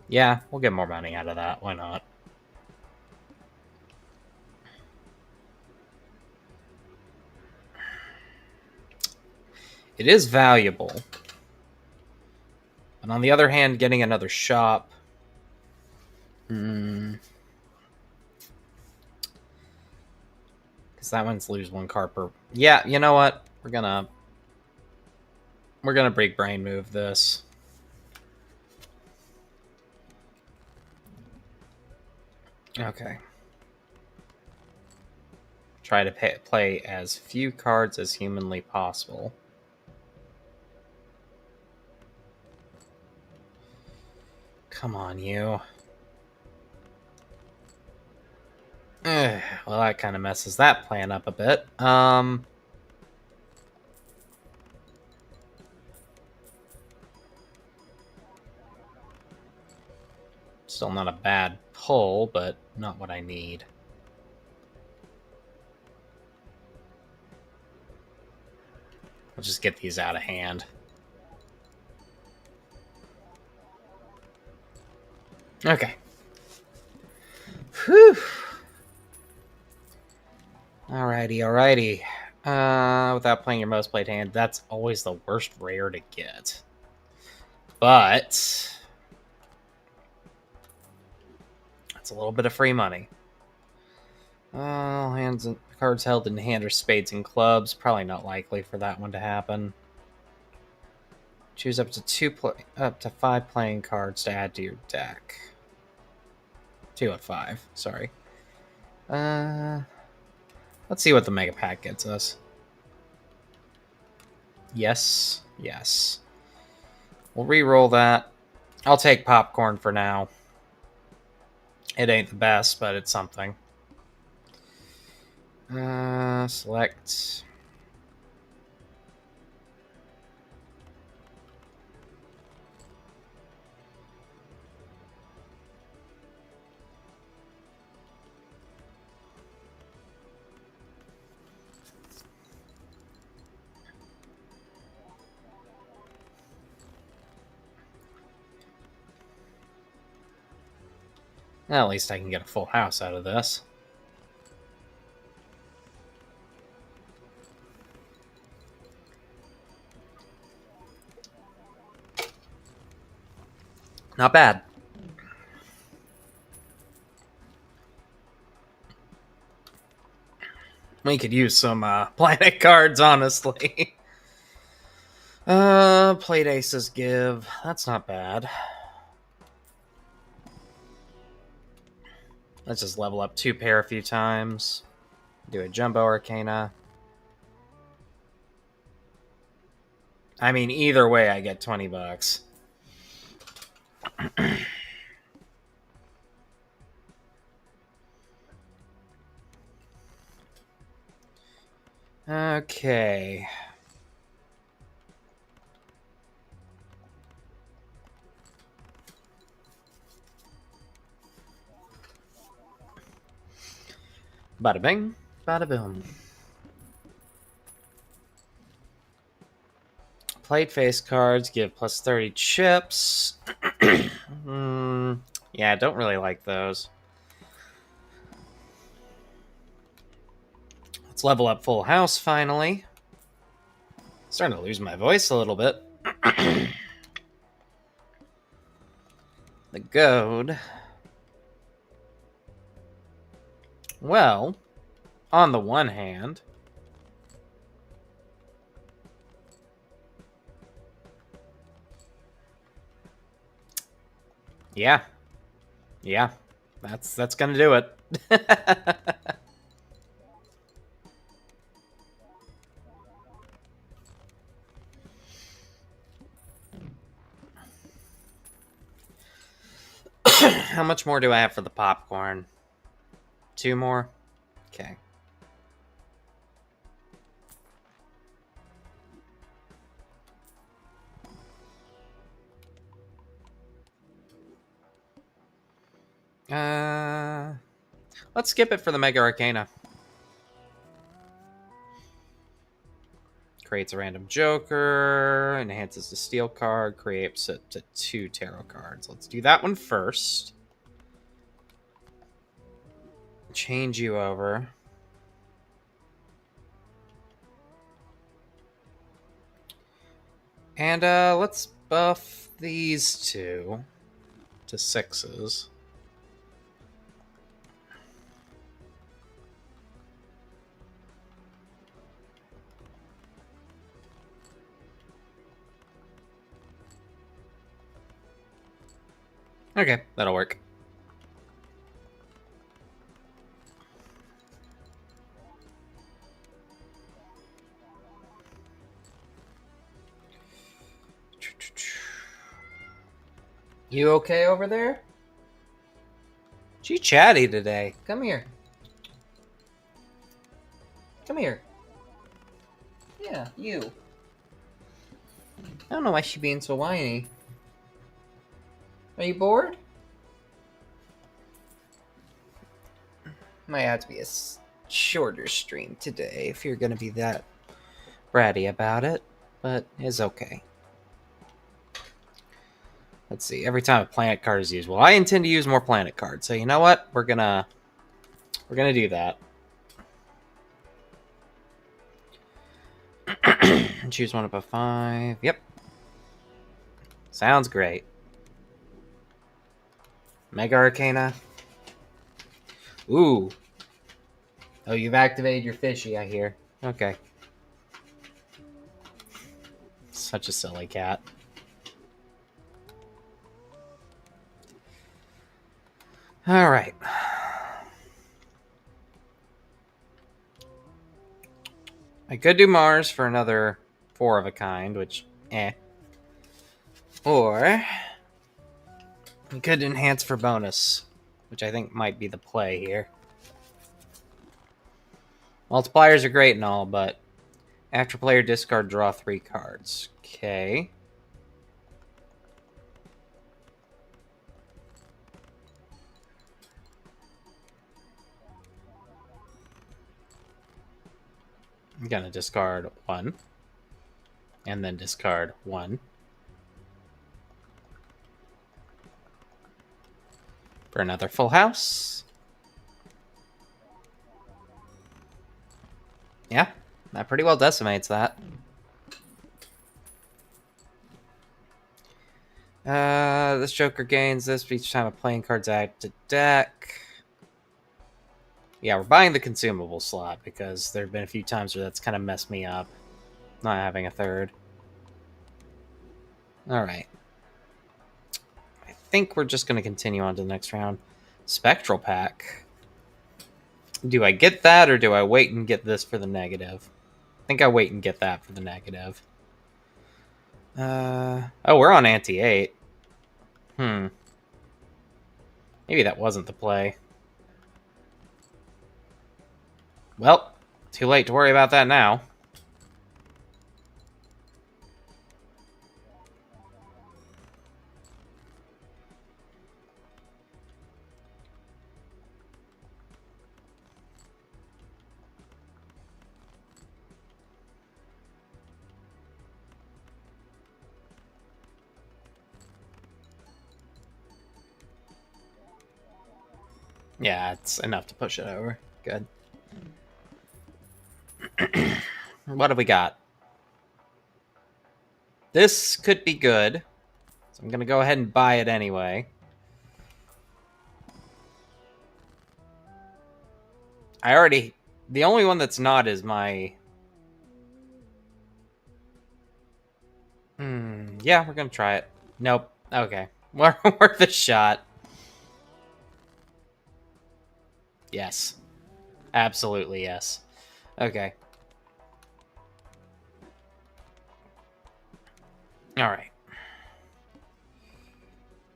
Yeah, we'll get more money out of that. Why not? It is valuable. And on the other hand, getting another shop... Because that one's lose one card per... Yeah, you know what? We're gonna big brain move this. Okay. Try to play as few cards as humanly possible. Come on, you. Well, that kind of messes that plan up a bit. Still not a bad pull, but not what I need. I'll just get these out of hand. Okay. Whew. Alrighty. Without playing your most played hand, that's always the worst rare to get. But that's a little bit of free money. Hands and cards held in hand are spades and clubs. Probably not likely for that one to happen. Choose up to 5 playing cards to add to your deck. 2 out of 5. Sorry. Let's see what the mega pack gets us. Yes. We'll re-roll that. I'll take popcorn for now. It ain't the best, but it's something. Select. Well, at least I can get a full house out of this. Not bad. We could use some planet cards, honestly. Played Aces Give. That's not bad. Let's just level up 2 pair a few times. Do a Jumbo Arcana. I mean, either way, I get $20. Okay. Bada bing, bada boom. Played face cards give plus 30 chips. Yeah, don't really like those. Let's level up full house finally. Starting to lose my voice a little bit. The goad. Well, on the one hand, yeah, that's gonna do it. How much more do I have for the popcorn? 2 more? Okay. Let's skip it for the Mega Arcana. Creates a random Joker, enhances the Steel card, creates it to 2 Tarot cards. Let's do that one first. Change you over. And let's buff these 2 to 6s. Okay, that'll work. You okay over there? She chatty today. Come here. Come here. Yeah, you. I don't know why she's being so whiny. Are you bored? Might have to be a shorter stream today if you're gonna be that bratty about it, but it's okay. Let's see. Every time a planet card is used. Well, I intend to use more planet cards. So you know what? We're gonna do that. Choose one up of 5. Yep. Sounds great. Mega Arcana. Ooh. Oh, you've activated your fishy, I hear. Okay. Such a silly cat. Alright. I could do Mars for another 4 of a kind, which, Or we could enhance for bonus, which I think might be the play here. Multipliers are great and all, but after player discard, draw 3 cards. Okay. I'm gonna discard 1. And then discard 1. For another full house. Yeah, that pretty well decimates that. This Joker gains this each time a playing card's added to deck. Yeah, we're buying the consumable slot because there have been a few times where that's kind of messed me up. Not having a third. Alright. I think we're just going to continue on to the next round. Spectral Pack. Do I get that or do I wait and get this for the negative? I think I wait and get that for the negative. Oh, we're on anti-8. Maybe that wasn't the play. Well, too late to worry about that now. Yeah, it's enough to push it over. Good. What have we got? This could be good. So I'm going to go ahead and buy it anyway. The only one that's not is my... Yeah, we're going to try it. Nope. Okay. Worth a shot. Yes. Absolutely yes. Okay. Alright.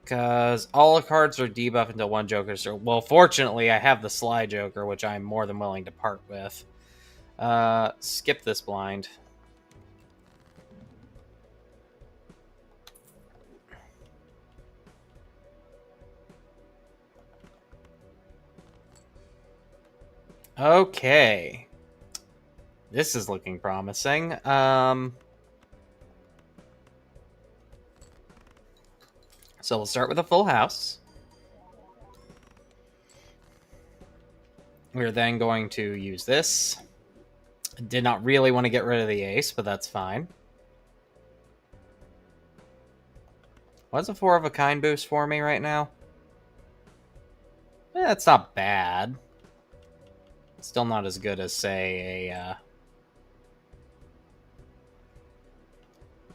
Because all the cards are debuffed until one Joker. So, well, fortunately, I have the Sly Joker, which I'm more than willing to part with. Skip this blind. Okay. This is looking promising. So we'll start with a full house. We're then going to use this. Did not really want to get rid of the ace, but that's fine. What's a 4 of a kind boost for me right now? That's not bad. Still not as good as, say, a...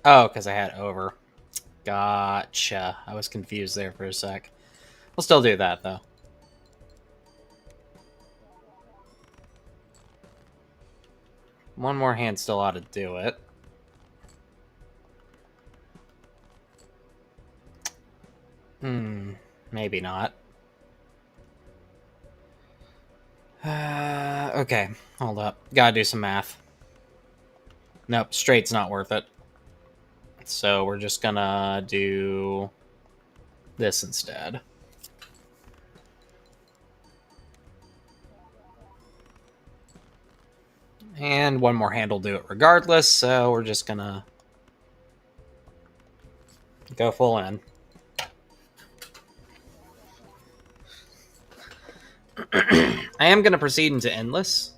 Oh, because I had over. Gotcha. I was confused there for a sec. We'll still do that, though. One more hand still ought to do it. Maybe not. Okay, hold up. Gotta do some math. Nope, straight's not worth it. So we're just gonna do this instead. And one more hand will do it regardless, so we're just gonna go full in. I am going to proceed into Endless.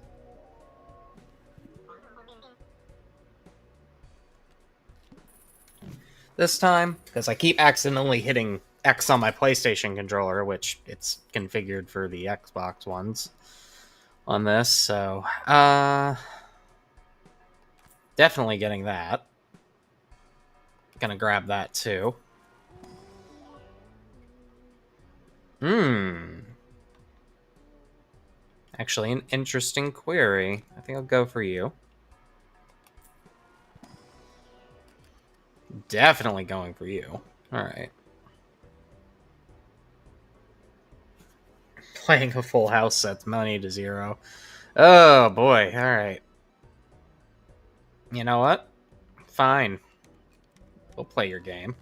This time, because I keep accidentally hitting X on my PlayStation controller, which it's configured for the Xbox ones on this, so definitely getting that. Gonna grab that too. Actually, an interesting query. I think I'll go for you. Definitely going for you. Alright. Playing a full house sets money to 0. Oh boy, alright. You know what? Fine. We'll play your game.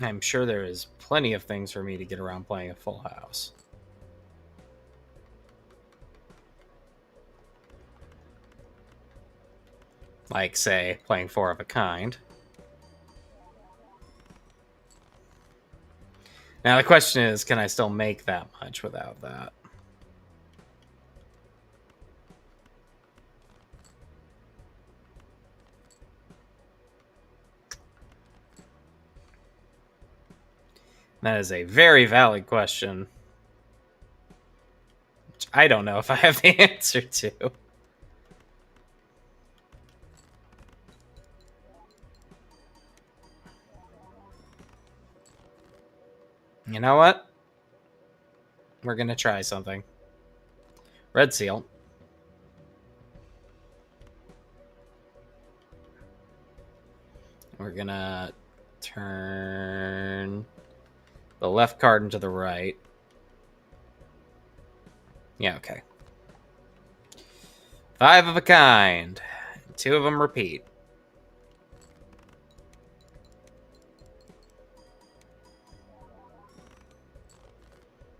I'm sure there is plenty of things for me to get around playing a full house. Like, say, playing 4 of a kind. Now the question is, can I still make that much without that? That is a very valid question, which I don't know if I have the answer to. You know what? We're going to try something. Red seal. We're going to turn the left card into the right. Yeah, okay. 5 of a kind. 2 of them repeat.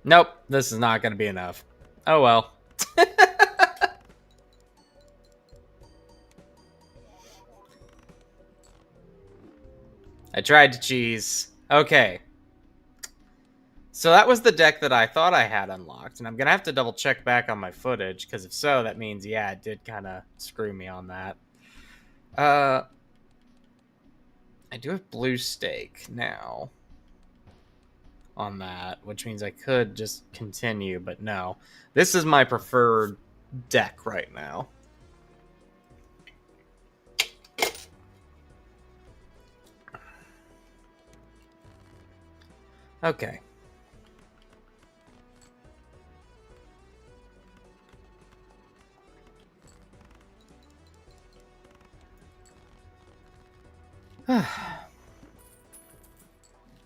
Nope, this is not going to be enough. Oh well. I tried to cheese. Okay. So that was the deck that I thought I had unlocked, and I'm going to have to double check back on my footage, because if so, that means, yeah, it did kind of screw me on that. I do have blue stake now on that, which means I could just continue, but no. This is my preferred deck right now. Okay.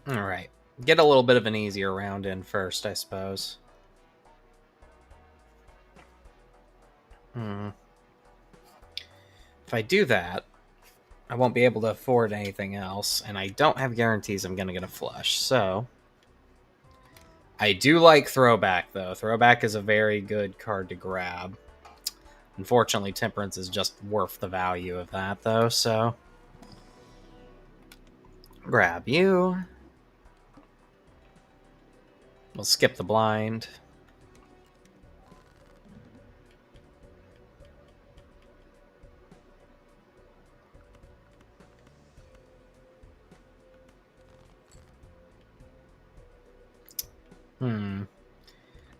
Alright. Get a little bit of an easier round in first, I suppose. If I do that, I won't be able to afford anything else, and I don't have guarantees I'm going to get a flush, so... I do like Throwback, though. Throwback is a very good card to grab. Unfortunately, Temperance is just worth the value of that, though, so... Grab you. We'll skip the blind.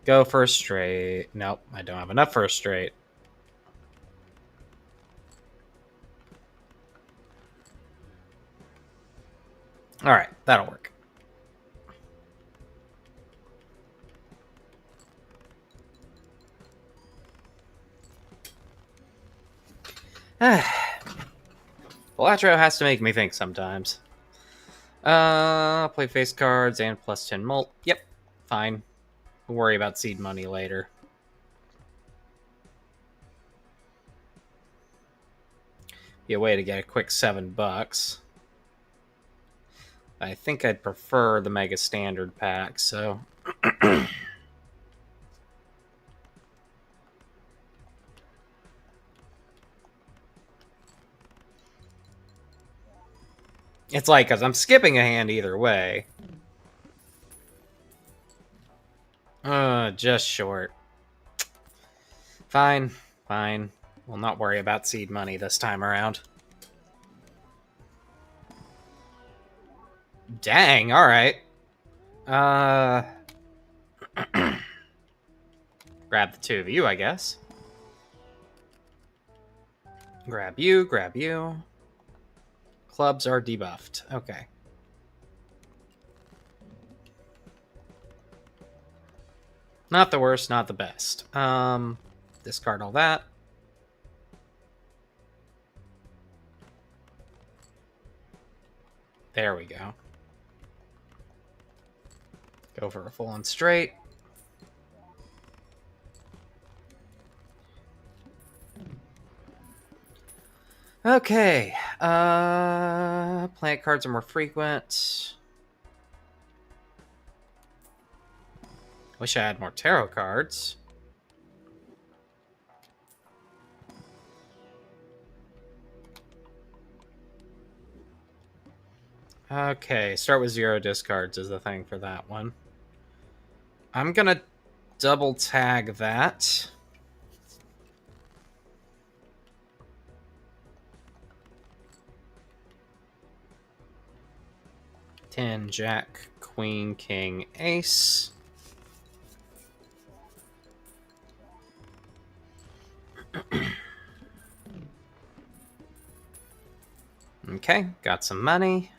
Go for a straight. Nope, I don't have enough for a straight. Alright, that'll work. Balatro has to make me think sometimes. Play face cards and plus 10 mult. Yep, fine. We'll worry about seed money later. Be a way to get a quick $7. I think I'd prefer the Mega Standard pack, so... It's like, because I'm skipping a hand either way. just short. Fine, fine. We'll not worry about seed money this time around. Dang, alright. Grab the two of you, I guess. Grab you, grab you. Clubs are debuffed. Okay. Not the worst, not the best. Discard all that. There we go. Go for a full on straight. Okay. Plant cards are more frequent. Wish I had more tarot cards. Okay, start with 0 discards is the thing for that one. I'm gonna double tag that. Ten, Jack, Queen, King, Ace. Okay, got some money.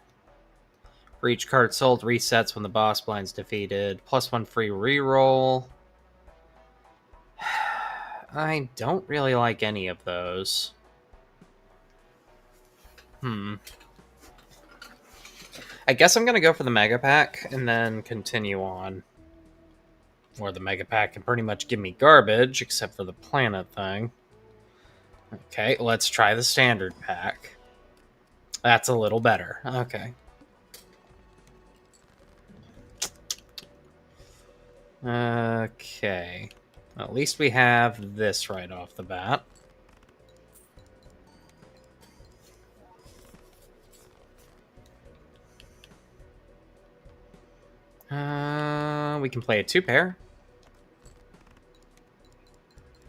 For each card sold, resets when the boss blind's defeated. +1 free reroll. I don't really like any of those. I guess I'm going to go for the Mega Pack and then continue on. Or the Mega Pack can pretty much give me garbage, except for the planet thing. Okay, let's try the Standard Pack. That's a little better. Okay. Okay. At least we have this right off the bat. We can play a 2-pair.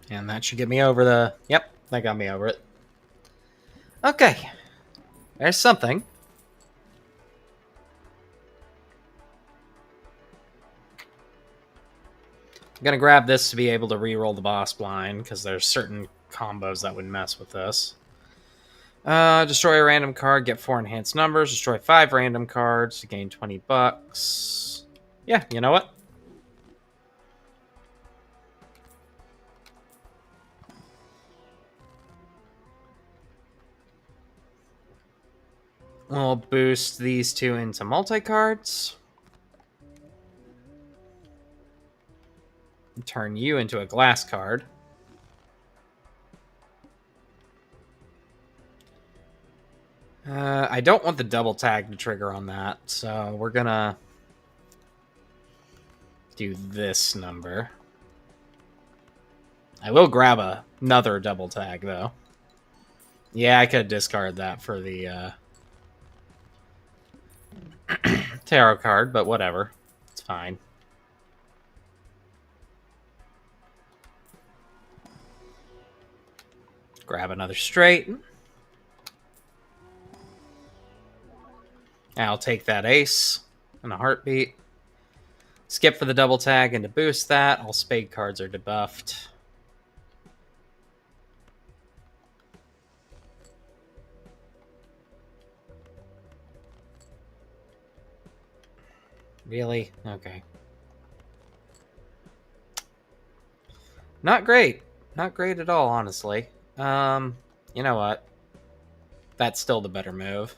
And that should get me over the... Yep, that got me over it. Okay. There's something. I'm going to grab this to be able to reroll the boss blind, because there's certain combos that would mess with this. Destroy a random card, get 4 enhanced numbers. Destroy 5 random cards to gain $20. Yeah, you know what? We'll boost these two into multi-cards. Turn you into a glass card. I don't want the double tag to trigger on that, so we're gonna do this number. I will grab another double tag, though. Yeah, I could discard that for the tarot card, but whatever. It's fine. Grab another straight. I'll take that ace in a heartbeat. Skip for the double tag, and to boost that, all spade cards are debuffed. Really? Okay. Not great. Not great at all, honestly. You know what? That's still the better move.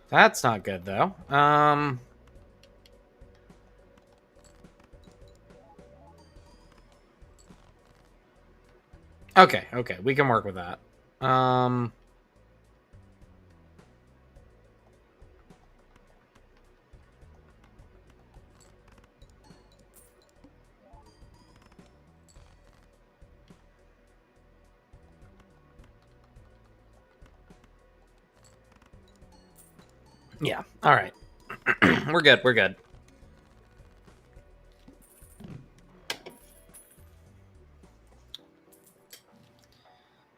That's not good, though. Okay, we can work with that. Yeah, alright. We're good, we're good.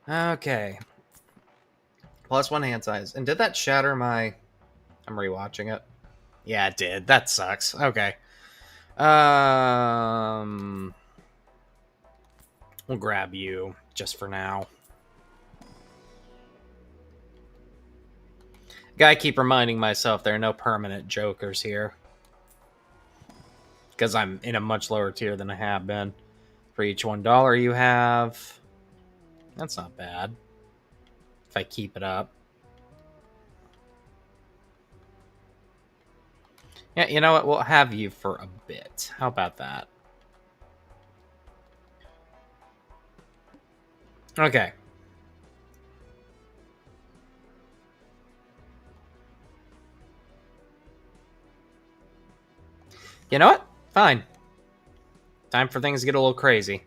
Okay. +1 hand size. And did that shatter my... I'm rewatching it. Yeah, it did. That sucks. Okay. We'll grab you just for now. Gotta keep reminding myself there are no permanent jokers here. Because I'm in a much lower tier than I have been. For each $1 you have... That's not bad. If I keep it up. Yeah, you know what? We'll have you for a bit. How about that? Okay. You know what? Fine. Time for things to get a little crazy.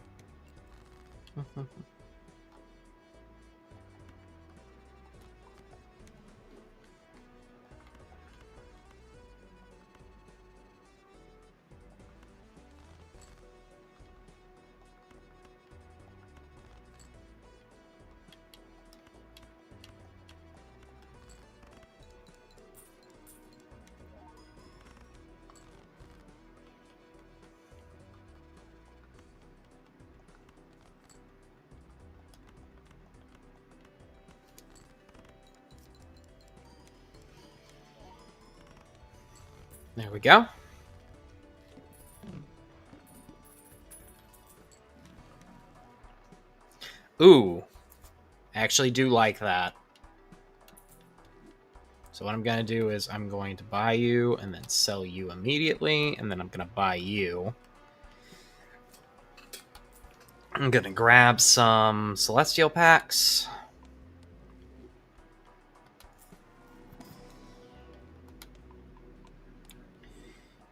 There we go. Ooh. I actually do like that. So what I'm going to do is I'm going to buy you and then sell you immediately. And then I'm going to buy you. I'm going to grab some Celestial packs.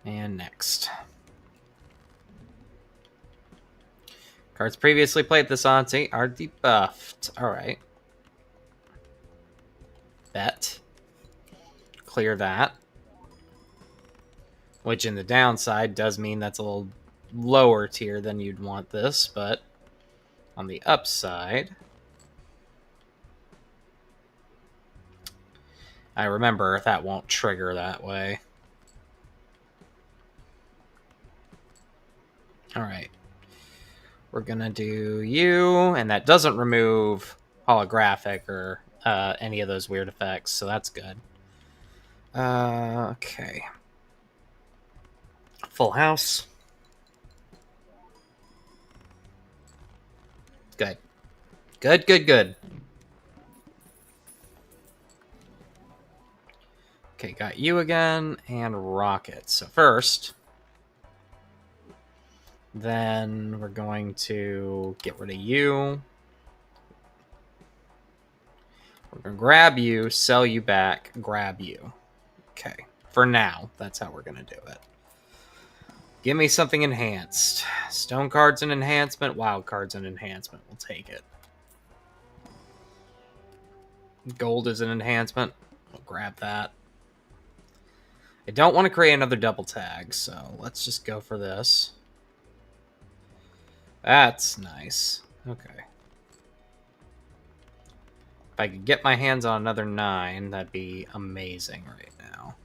And next. Cards previously played this Auntie are debuffed. Alright. Bet. Clear that. Which in the downside does mean that's a little lower tier than you'd want this, but on the upside, I remember that won't trigger that way. Alright. We're gonna do you, and that doesn't remove holographic or any of those weird effects, so that's good. Okay. Full house. Good. Good, good, good. Okay, got you again, and Rocket. So first, then we're going to get rid of you. We're going to grab you, sell you back, grab you. Okay, for now, that's how we're going to do it. Give me something enhanced. Stone card's an enhancement, wild card's an enhancement. We'll take it. Gold is an enhancement. We'll grab that. I don't want to create another double tag, so let's just go for this. That's nice. Okay. If I could get my hands on another 9, that'd be amazing right now.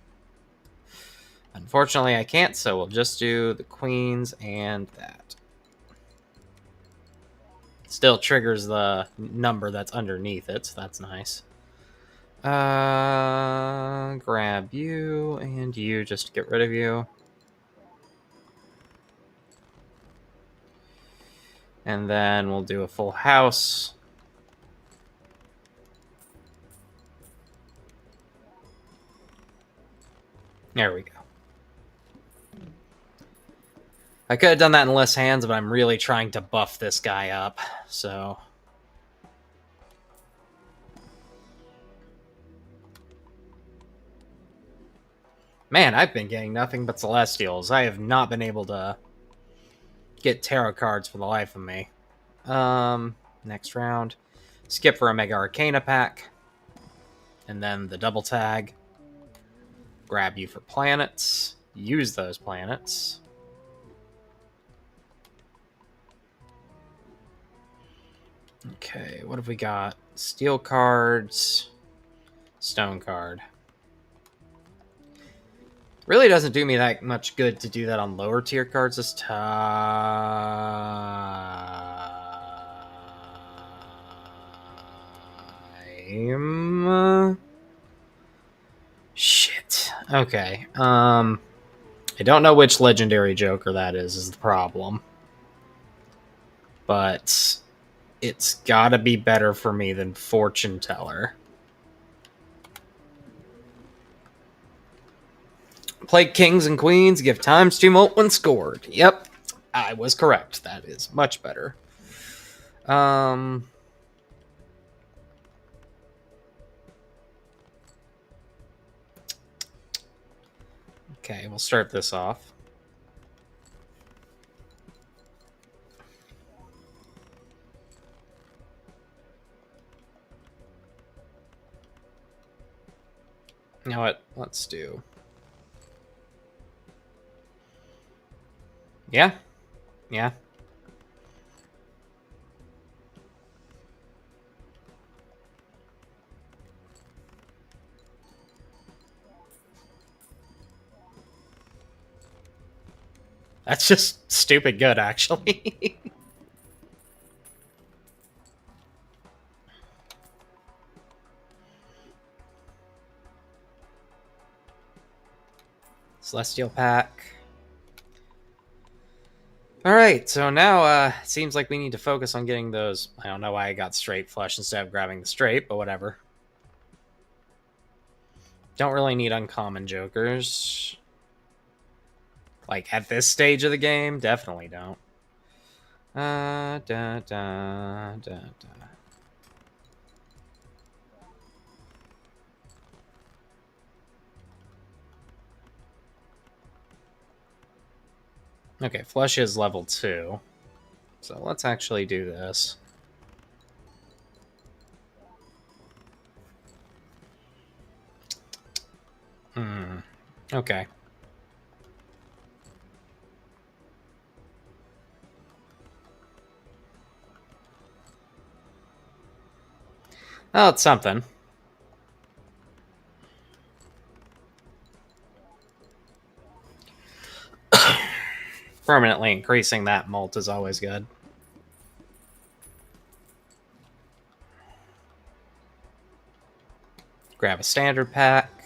Unfortunately, I can't, so we'll just do the queens and that. Still triggers the number that's underneath it, so that's nice. Grab you and you just to get rid of you. And then we'll do a full house. There we go. I could have done that in less hands, but I'm really trying to buff this guy up, so... Man, I've been getting nothing but Celestials. I have not been able to get tarot cards for the life of me. Next round. Skip for a Mega Arcana pack. And then the double tag. Grab you for planets. Use those planets. Okay, what have we got? Steel cards. Stone card. Really doesn't do me that much good to do that on lower tier cards this time. Shit. Okay. I don't know which legendary Joker that is the problem. But it's gotta be better for me than Fortune Teller. Play kings and queens, give times 2 molt when scored. Yep, I was correct. That is much better. Okay, we'll start this off. You know what? Let's do... Yeah. Yeah. That's just stupid good, actually. Celestial Pack. Alright, so now it seems like we need to focus on getting those... I don't know why I got straight flush instead of grabbing the straight, but whatever. Don't really need uncommon jokers. Like, at this stage of the game, definitely don't. Okay, flush is level 2. So let's actually do this. Okay. Oh, it's something. Permanently increasing that molt is always good. Grab a standard pack.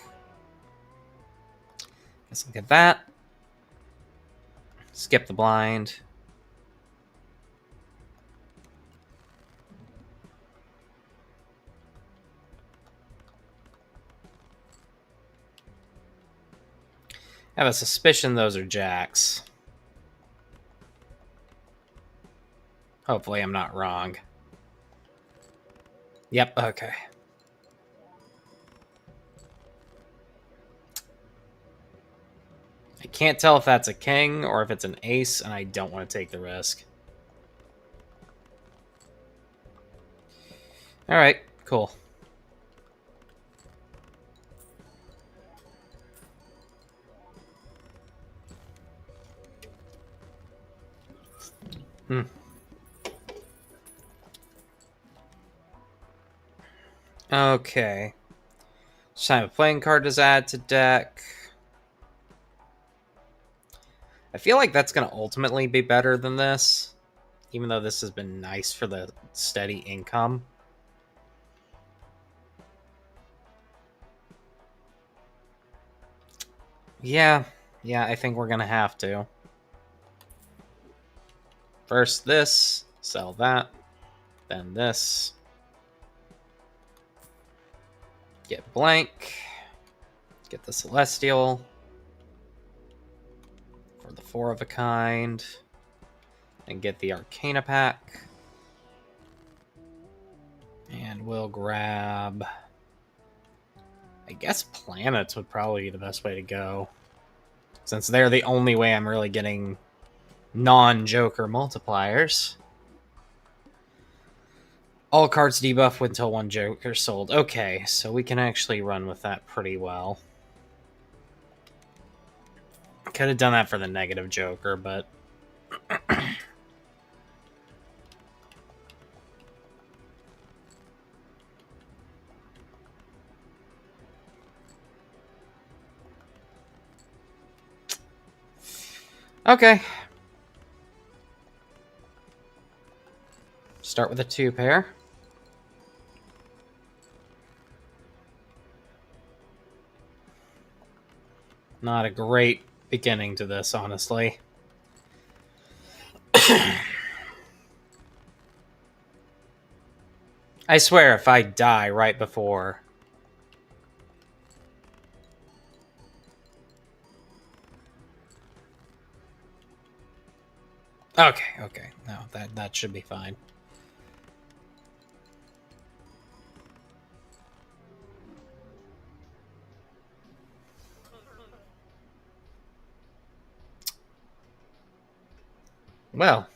Guess I'll get that. Skip the blind. I have a suspicion those are jacks. Hopefully I'm not wrong. Yep, okay. I can't tell if that's a king or if it's an ace, and I don't want to take the risk. Alright, cool. Okay. Time a playing card is added to deck. I feel like that's going to ultimately be better than this, even though this has been nice for the steady income. Yeah, I think we're going to have to. First this, sell that, then this. Get blank. Get the Celestial. For the 4 of a kind. And get the Arcana pack. And we'll grab... I guess planets would probably be the best way to go. Since they're the only way I'm really getting non-Joker multipliers. All cards debuff until 1 Joker sold. Okay, so we can actually run with that pretty well. Could have done that for the negative Joker, but... Okay. Start with a 2 pair. Not a great beginning to this, honestly. I swear, if I die right before... Okay. No, that should be fine. Well,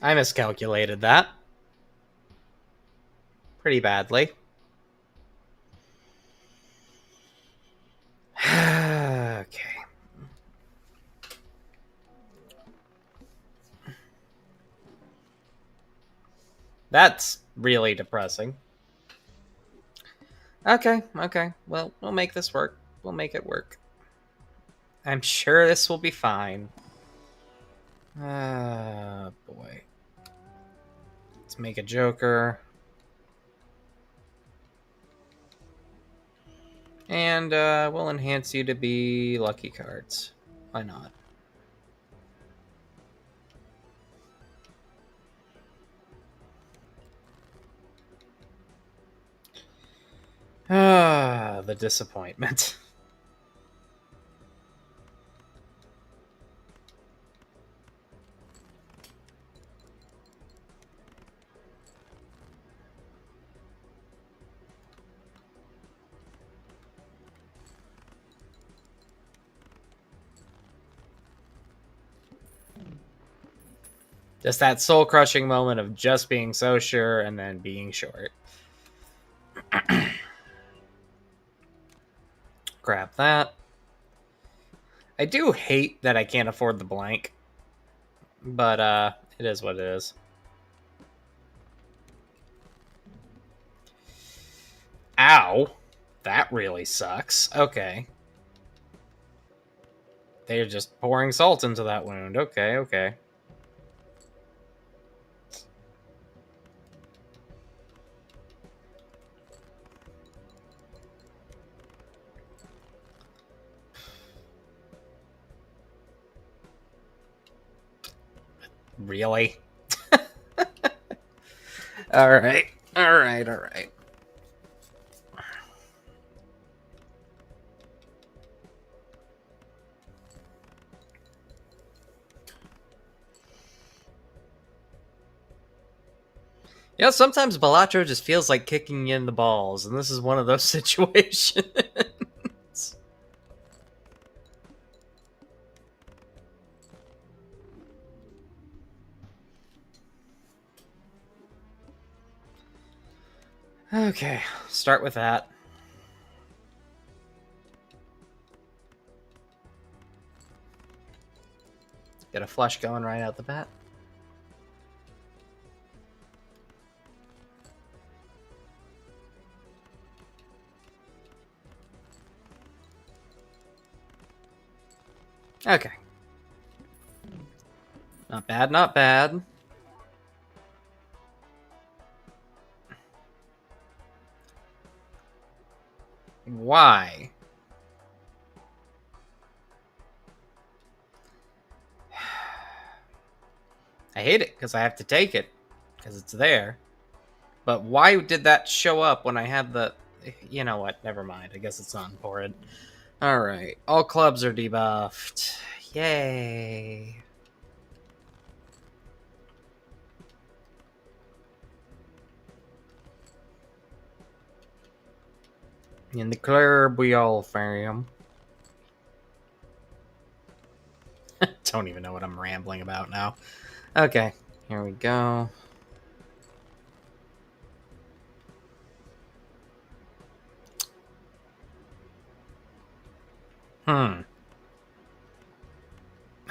I miscalculated that. Pretty badly. Okay. That's really depressing. Okay. Well, we'll make this work. We'll make it work. I'm sure this will be fine. Boy. Let's make a Joker. And we'll enhance you to be lucky cards. Why not? The disappointment. Just that soul-crushing moment of just being so sure and then being short. Grab that. I do hate that I can't afford the blank. But, it is what it is. Ow. That really sucks. Okay. They're just pouring salt into that wound. Okay. Really? Alright. You know, sometimes Balatro just feels like kicking you in the balls, and this is one of those situations. Okay, start with that. Get a flush going right out the bat. Okay. Not bad. Why? I hate it because I have to take it because it's there. But why did that show up when I had the... You know what? Never mind. I guess it's not important. Alright. All clubs are debuffed. Yay. In the club we all fam. Don't even know what I'm rambling about now. Okay. Here we go.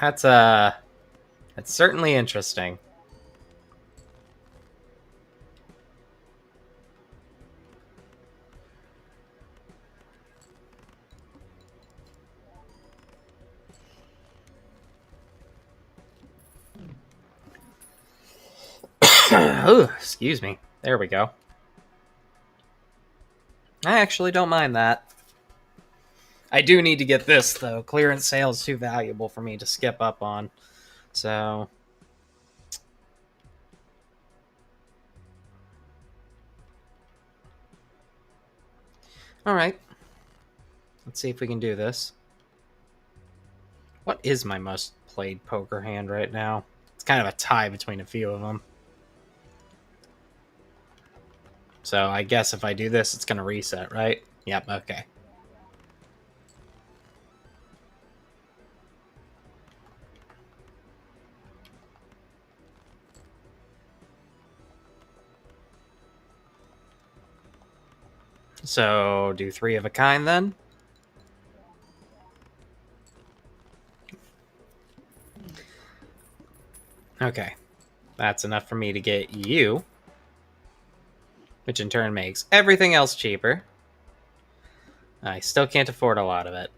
That's certainly interesting. Oh, excuse me. There we go. I actually don't mind that. I do need to get this, though. Clearance sale is too valuable for me to skip up on. So... Alright. Let's see if we can do this. What is my most played poker hand right now? It's kind of a tie between a few of them. So I guess if I do this, it's going to reset, right? Yep, okay. So do 3 of a kind then. Okay. That's enough for me to get you. Which in turn makes everything else cheaper. I still can't afford a lot of it.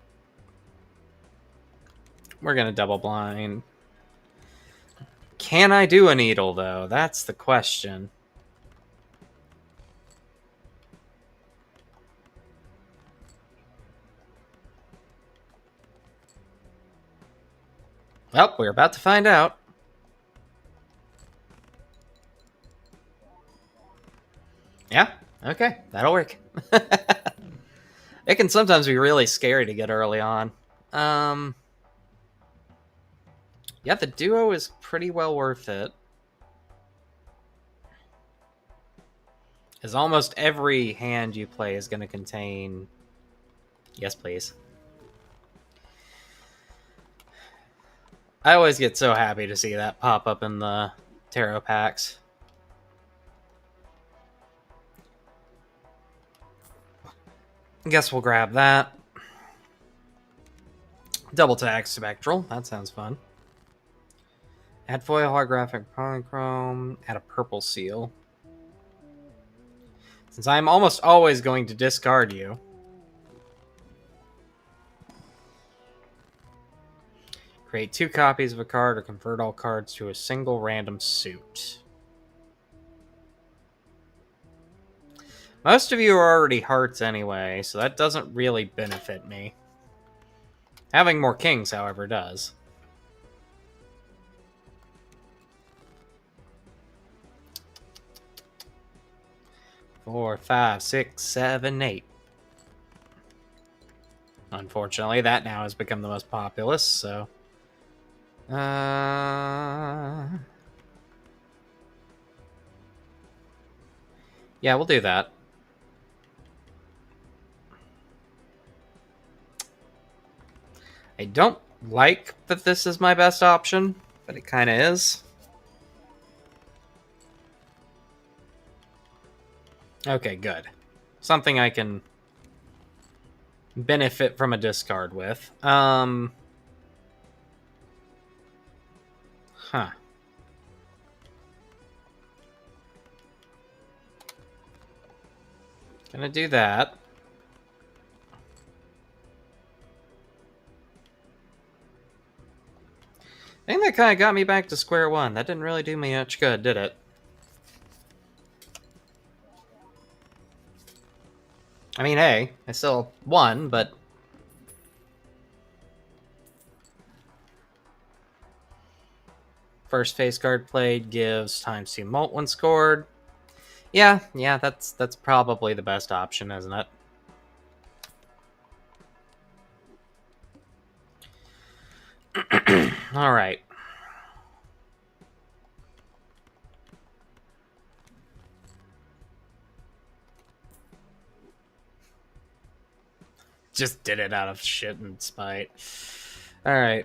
We're going to double blind. Can I do a needle, though? That's the question. Well, we're about to find out. Yeah, okay, that'll work. It can sometimes be really scary to get early on. Yeah, the duo is pretty well worth it. Because almost every hand you play is going to contain... Yes, please. I always get so happy to see that pop up in the tarot packs. I guess we'll grab that. Double tag spectral. That sounds fun. Add foil holographic polychrome. Add a purple seal. Since I'm almost always going to discard you, create 2 copies of a card or convert all cards to a single random suit. Most of you are already hearts anyway, so that doesn't really benefit me. Having more kings, however, does. Four, 5, 6, 7, 8. Unfortunately, that now has become the most populous, so... Yeah, we'll do that. I don't like that this is my best option, but it kind of is. Okay, good. Something I can benefit from a discard with. Huh. Gonna do that. I think that kind of got me back to square one. That didn't really do me much good, did it? I mean, hey, I still won, but... First face card played gives ×2 mult when scored. Yeah, that's probably the best option, isn't it? All right. Just did it out of shit and spite. All right.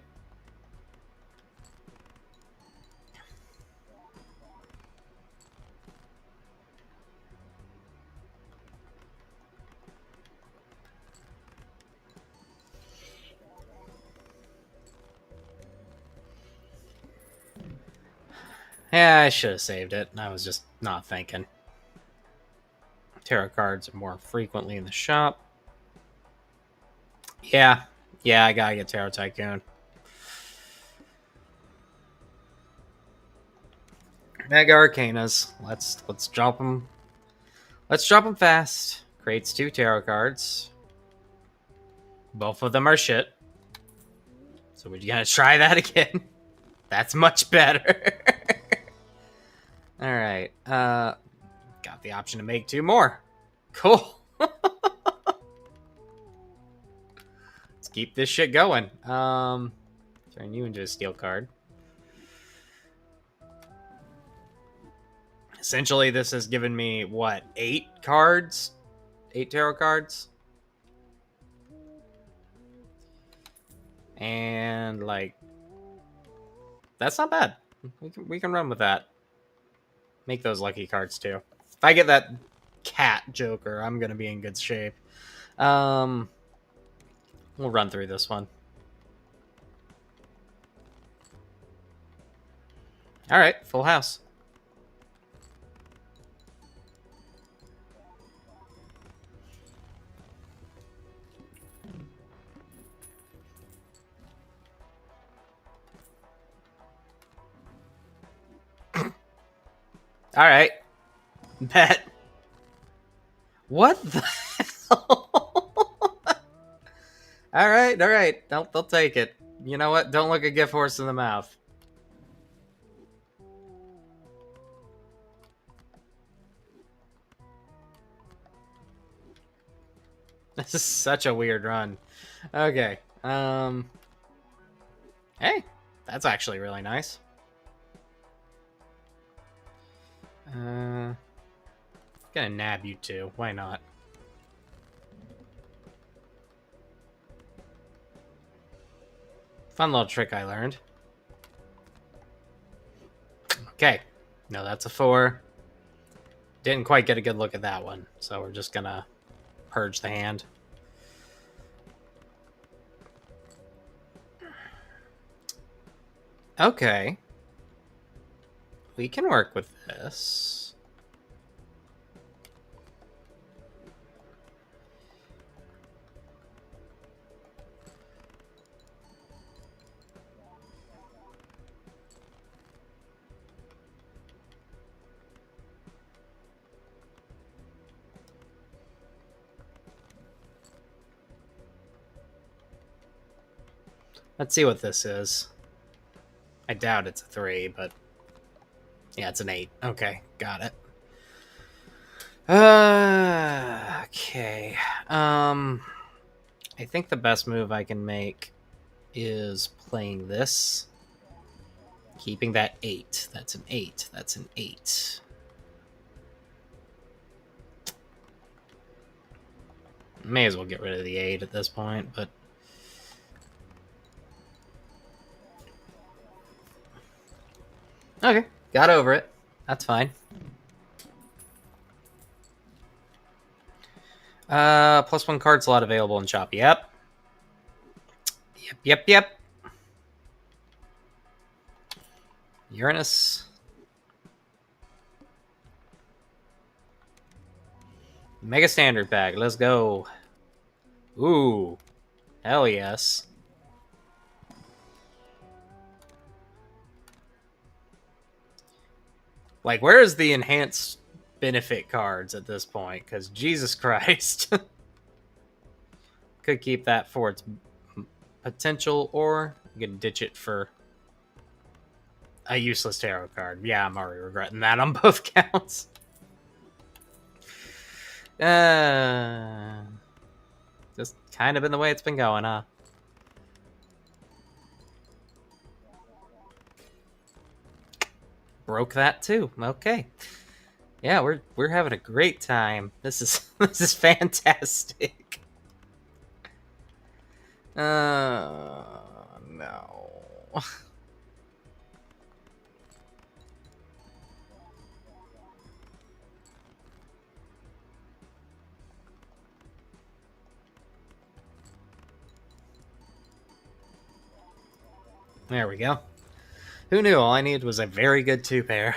Yeah, I should have saved it. I was just not thinking. Tarot cards are more frequently in the shop. Yeah, I gotta get Tarot Tycoon. Mega Arcanas. Let's drop them. Let's drop them fast. Creates 2 tarot cards. Both of them are shit. So we're gonna try that again. That's much better. All right. Got the option to make 2 more. Cool. Let's keep this shit going. Turn you into a steel card. Essentially, this has given me what, 8 cards? 8 tarot cards? And like, that's not bad. We can run with that. Make those lucky cards too. If I get that cat Joker, I'm gonna be in good shape. We'll run through this one. All right, full house. All right, bet. What the hell? All right. They'll take it. You know what? Don't look a gift horse in the mouth. This is such a weird run. Okay. Hey, that's actually really nice. Gonna nab you too. Why not? Fun little trick I learned. Okay. No, that's a 4. Didn't quite get a good look at that one, so we're just gonna purge the hand. Okay. We can work with this. Let's see what this is. I doubt it's a 3, but yeah, it's an 8. Okay, got it. Okay. I think the best move I can make is playing this. Keeping that 8. That's an 8. That's an 8. May as well get rid of the 8 at this point, but okay, got over it. That's fine. +1 card slot available in shop. Yep. Uranus. Mega Standard Pack. Let's go. Ooh. Hell yes. Like, where is the enhanced benefit cards at this point? Because Jesus Christ. Could keep that for its potential, or you can ditch it for a useless tarot card. Yeah, I'm already regretting that on both counts. Just kind of been the way it's been going, huh? Broke that too. Okay. Yeah, we're having a great time. This is fantastic. No. There we go. Who knew all I needed was a very good 2-pair?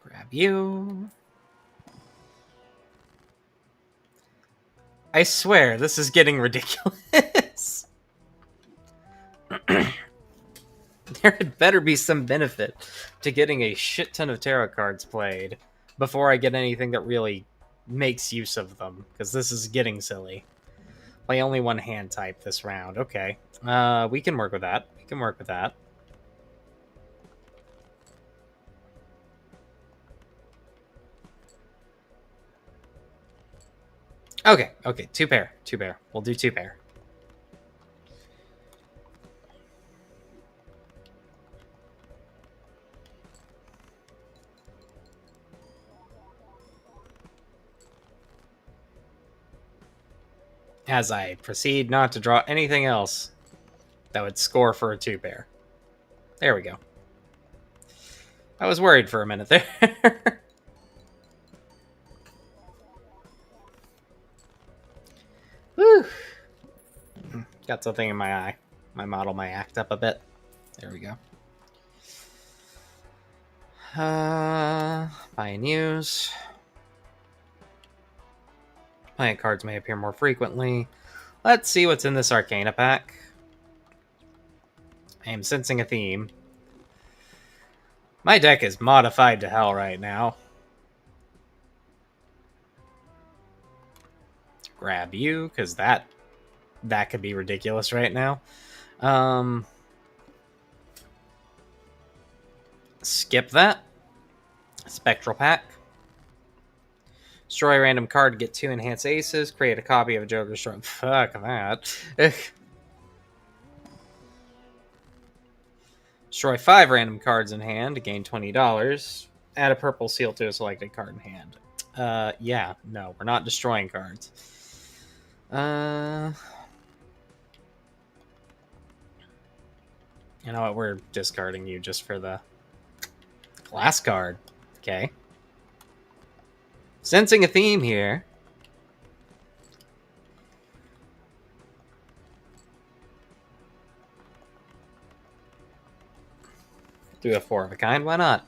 Grab you. I swear, this is getting ridiculous. There had better be some benefit to getting a shit ton of tarot cards played before I get anything that really makes use of them, because this is getting silly. Play only one hand type this round. Okay. We can work with that. We can work with that. Okay, 2-pair. 2-pair. We'll do 2-pair. As I proceed not to draw anything else that would score for a 2-pair. There we go. I was worried for a minute there. Whew. Got something in my eye. My model might act up a bit. There we go. Buy news. Playing cards may appear more frequently. Let's see what's in this Arcana pack. I am sensing a theme. My deck is modified to hell right now. Grab you, because that could be ridiculous right now. Skip that. Spectral pack. Destroy a random card to get 2 enhanced aces. Create a copy of a Joker's Strong. Fuck that. Destroy 5 random cards in hand to gain $20. Add a purple seal to a selected card in hand. Yeah, no, we're not destroying cards. You know what? We're discarding you just for the glass card. Okay. Sensing a theme here. Do a 4 of a kind. Why not?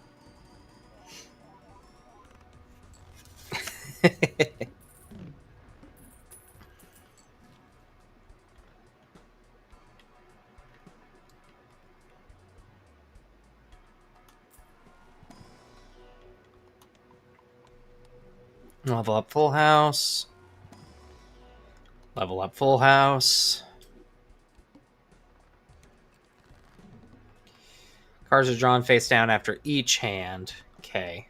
Level up full house. Level up full house. Cards are drawn face down after each hand. Okay.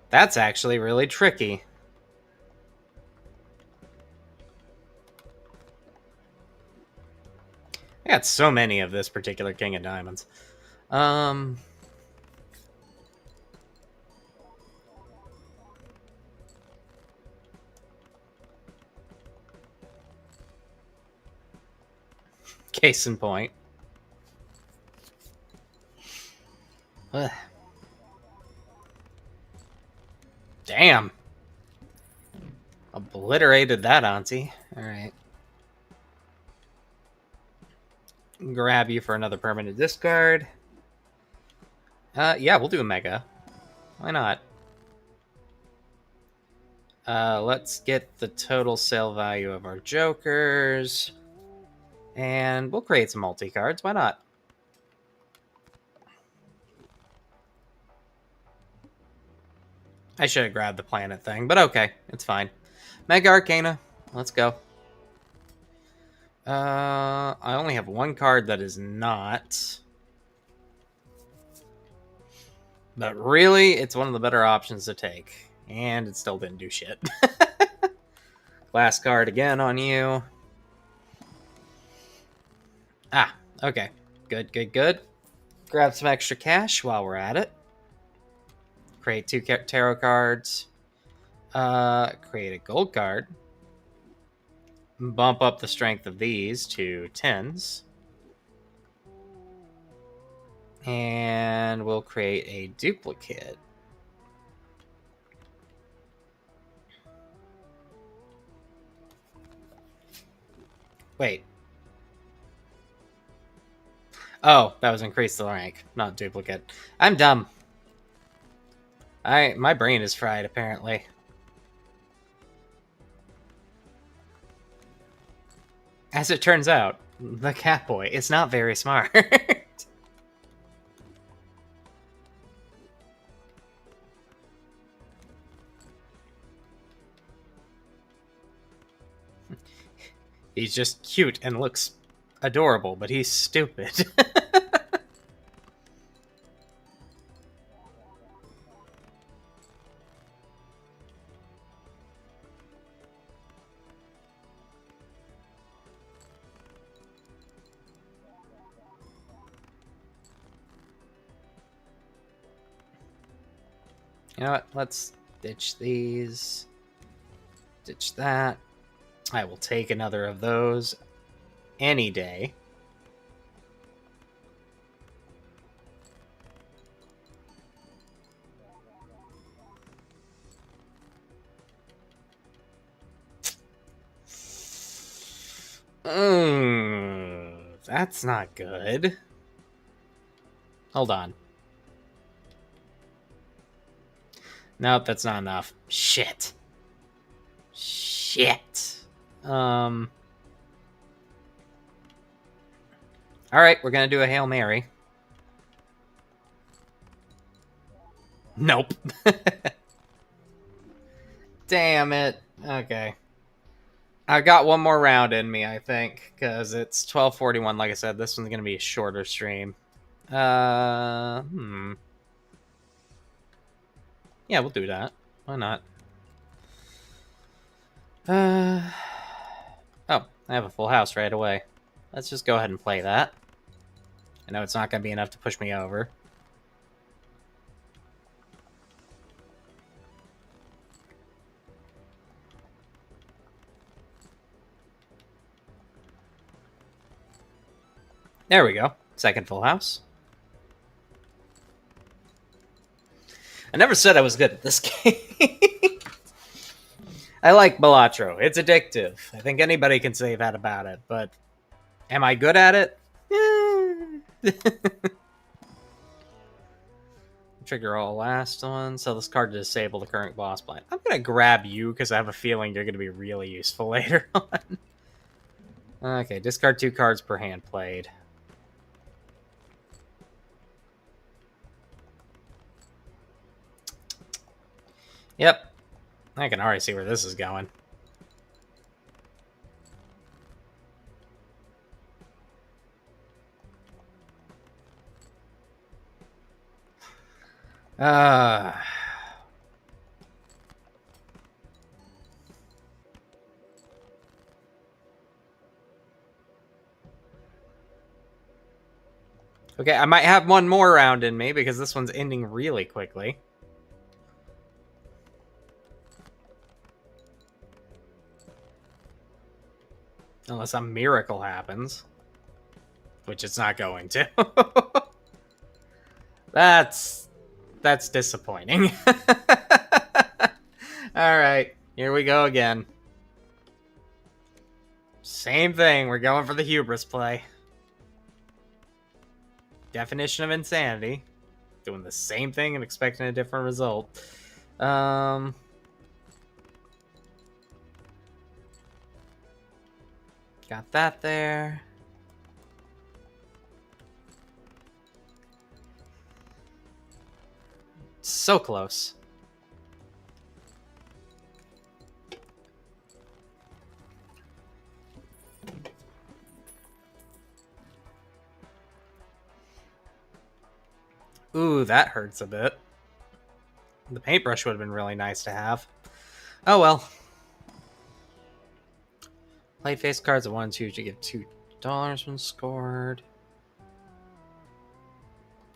That's actually really tricky. I got so many of this particular King of Diamonds. Case in point. Ugh. Damn. Obliterated that, auntie. Alright. Grab you for another permanent discard. Yeah, we'll do a mega. Why not? Let's get the total sale value of our jokers. And we'll create some multi-cards. Why not? I should have grabbed the planet thing, but okay. It's fine. Mega Arcana. Let's go. I only have one card that is not. But really, it's one of the better options to take. And it still didn't do shit. Last card again on you. Ah, okay. Good. Grab some extra cash while we're at it. Create 2 tarot cards. Create a gold card. bump up the strength of these to 10s. And we'll create a duplicate. Wait. Oh, that was increase the rank, not duplicate. I'm dumb. My brain is fried, apparently. As it turns out, the Catboy is not very smart. He's just cute and looks adorable, but he's stupid. You know what? Let's ditch these. Ditch that. I will take another of those any day. That's not good. Hold on. Nope, that's not enough. Shit. Alright, we're gonna do a Hail Mary. Nope. Damn it. Okay. I've got one more round in me, I think, because it's 12:41. Like I said, this one's gonna be a shorter stream. Yeah, we'll do that. Why not? Oh, I have a full house right away. Let's just go ahead and play that. I know it's not gonna be enough to push me over. There we go. Second full house. I never said I was good at this game. I like Balatro. It's addictive. I think anybody can say that about it, but am I good at it? Trigger all last one. Sell this card to disable the current boss blind. I'm going to grab you because I have a feeling you're going to be really useful later on. Okay, discard 2 cards per hand played. Yep. I can already see where this is going. Okay, I might have one more round in me because this one's ending really quickly. Unless a miracle happens. Which it's not going to. That's disappointing. Alright, here we go again. Same thing, we're going for the hubris play. Definition of insanity. Doing the same thing and expecting a different result. Got that there. So close. Ooh, that hurts a bit. The paintbrush would have been really nice to have. Oh well. Play face cards at 1 and 2 to give $2 when scored.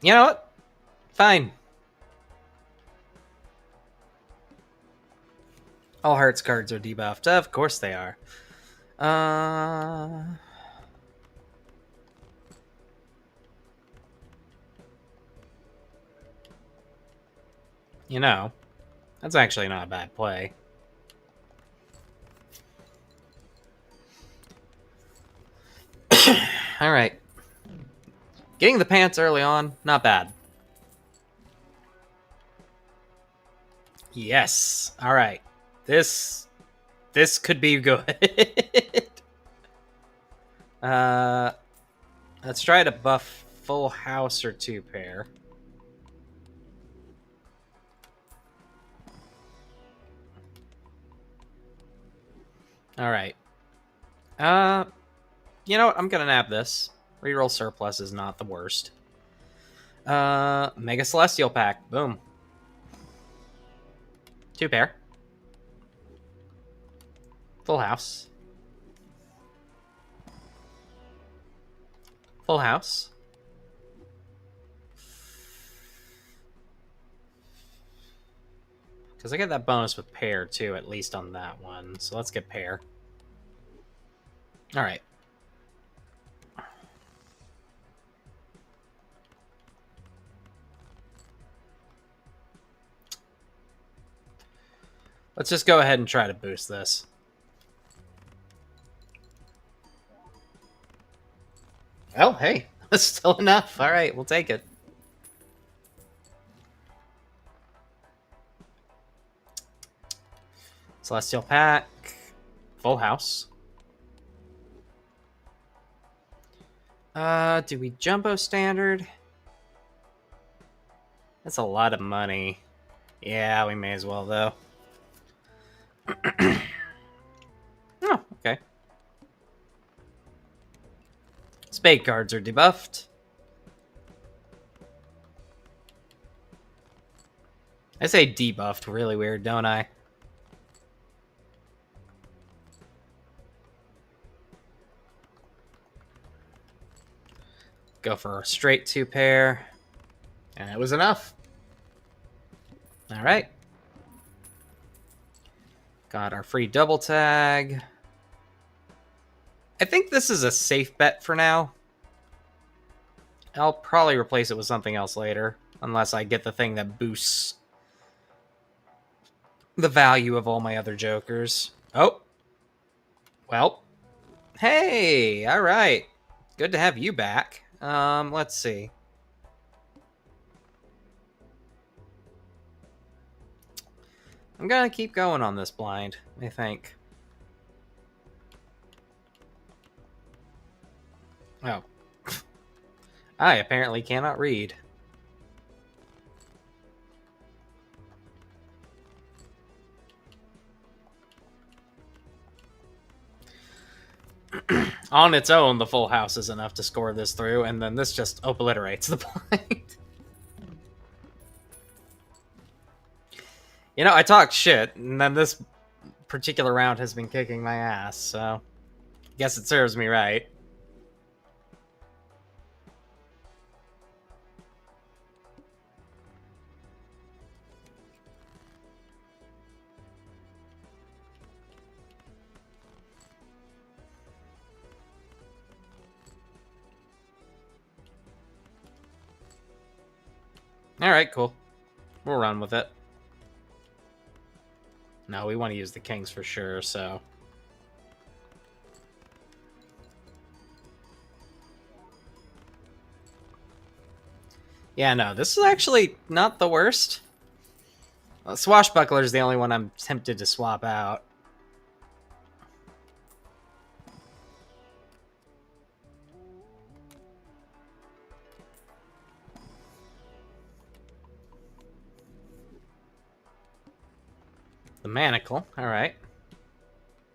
You know what? Fine. All hearts cards are debuffed. Of course they are. Uh, you know, that's actually not a bad play. All right. Getting the pants early on, not bad. Yes. All right. This could be good. uh let's try to buff full house or 2-pair. All right. Uh you know what? I'm going to nab this. Reroll surplus is not the worst. Mega Celestial Pack. Boom. 2-pair. Full house. Full house. Because I get that bonus with pair too, at least on that one. So let's get pair. All right. Let's just go ahead and try to boost this. Oh, hey, that's still enough. All right, we'll take it. Celestial Pack. Full house. Do we jumbo standard? That's a lot of money. Yeah, we may as well, though. Oh, okay. Spade cards are debuffed. I say debuffed really weird, don't I? Go for a straight 2-pair. And it was enough. All right. Got our free double tag. I think this is a safe bet for now. I'll probably replace it with something else later, unless I get the thing that boosts the value of all my other jokers. Oh. Well. Hey, all right. Good to have you back. Let's see. I'm gonna keep going on this blind, I think. Oh. I apparently cannot read. On its own, the full house is enough to score this through, and then this just obliterates the blind. You know, I talked shit, and then this particular round has been kicking my ass, so guess it serves me right. Alright, cool. We'll run with it. No, we want to use the kings for sure, so... Yeah, no, this is actually not the worst. Swashbuckler is the only one I'm tempted to swap out. The Manacle, alright.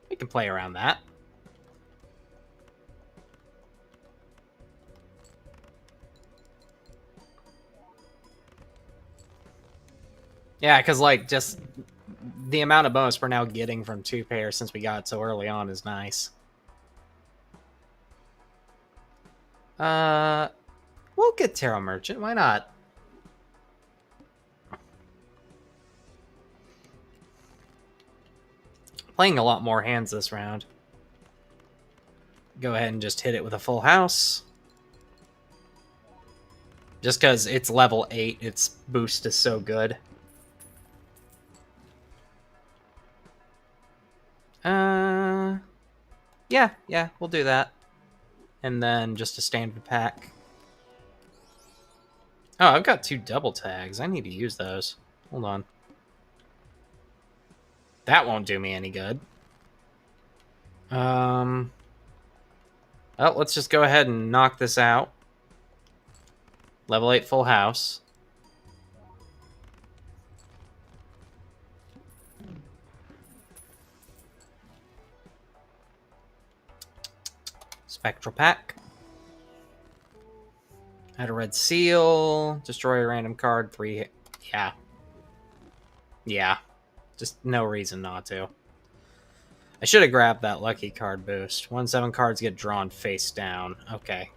We can play around that. Yeah, because, like, just the amount of bonus we're now getting from 2-pair since we got so early on is nice. We'll get Tarot Merchant. Why not? Playing a lot more hands this round. go ahead and just hit it with a full house. Just because it's level 8, its boost is so good. Yeah, we'll do that. And then just a standard pack. Oh, I've got 2 double tags. I need to use those. Hold on. That won't do me any good. Well, let's just go ahead and knock this out. Level 8 full house. Spectral pack. Add a red seal. Destroy a random card. 3 hit. Yeah. Just no reason not to. I should have grabbed that lucky card boost. 1/7 cards get drawn face down. Okay.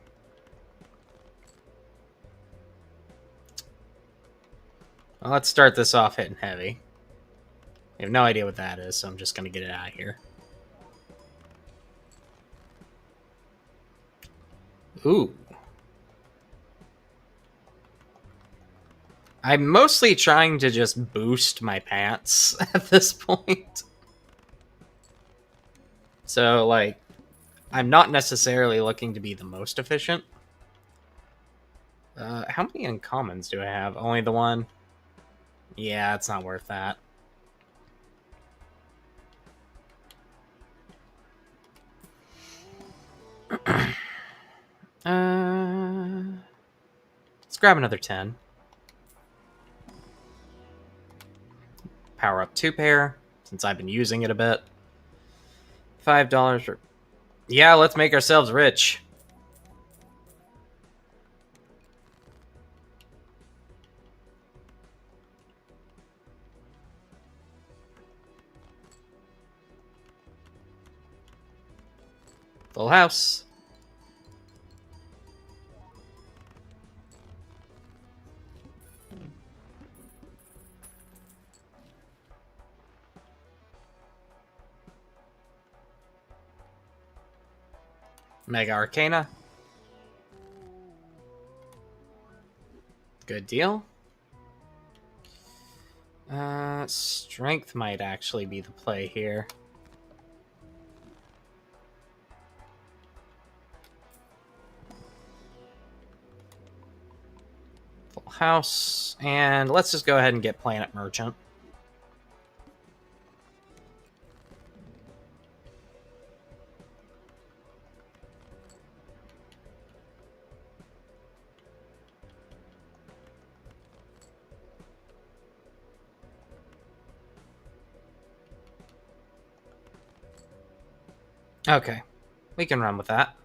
Well, let's start this off hitting heavy. I have no idea what that is, so I'm just going to get it out of here. Ooh. I'm mostly trying to just boost my pants at this point. So, like, I'm not necessarily looking to be the most efficient. How many uncommons do I have? Only the one? Yeah, it's not worth that. Let's grab another 10. Power up 2 pair, since I've been using it a bit. $5 for... Yeah, let's make ourselves rich. Full house. Mega Arcana. Good deal. Strength might actually be the play here. Full house. And let's just go ahead and get Planet Merchant. Okay, we can run with that.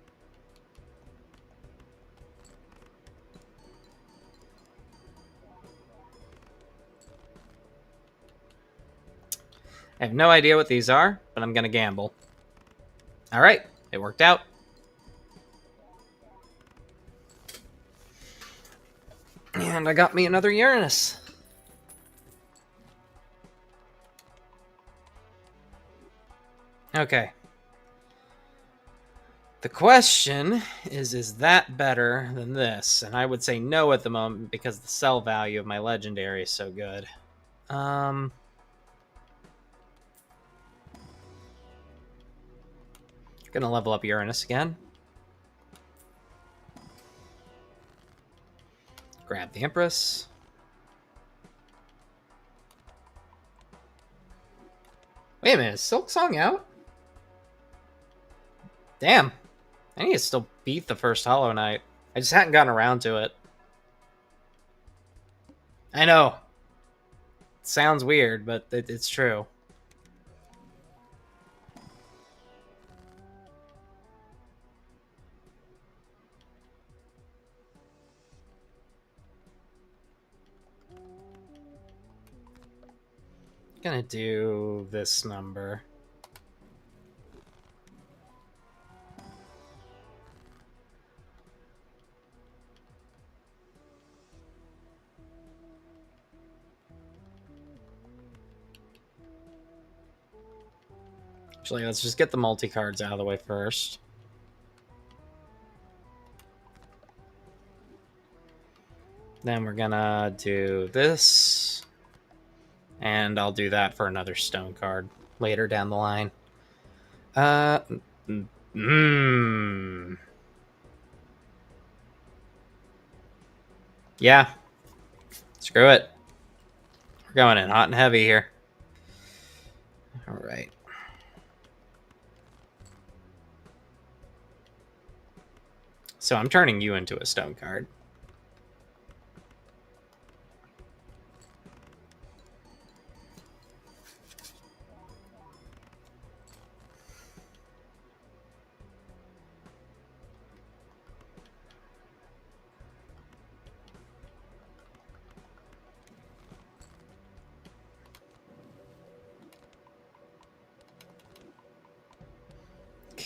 I have no idea what these are, but I'm going to gamble. Alright, it worked out. And I got me another Uranus. Okay. The question is that better than this? And I would say no at the moment because the sell value of my legendary is so good. Gonna level up Uranus again. Grab the Empress. Wait a minute, is Silk Song out? Damn. I need to still beat the first Hollow Knight. I just hadn't gotten around to it. I know. It sounds weird, but it's true. Gonna do this number. Actually, let's just get the multi-cards out of the way first. Then we're gonna do this. And I'll do that for another stone card later down the line. Yeah. Screw it. We're going in hot and heavy here. All right. So I'm turning you into a stone card.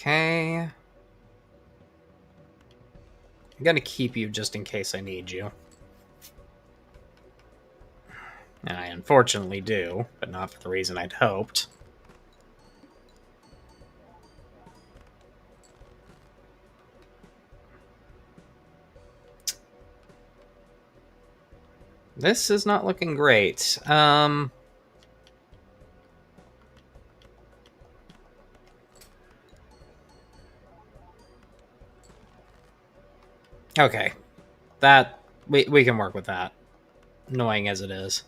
Okay. I'm going to keep you just in case I need you. And I unfortunately do, but not for the reason I'd hoped. This is not looking great. Okay. That we can work with that. Annoying as it is.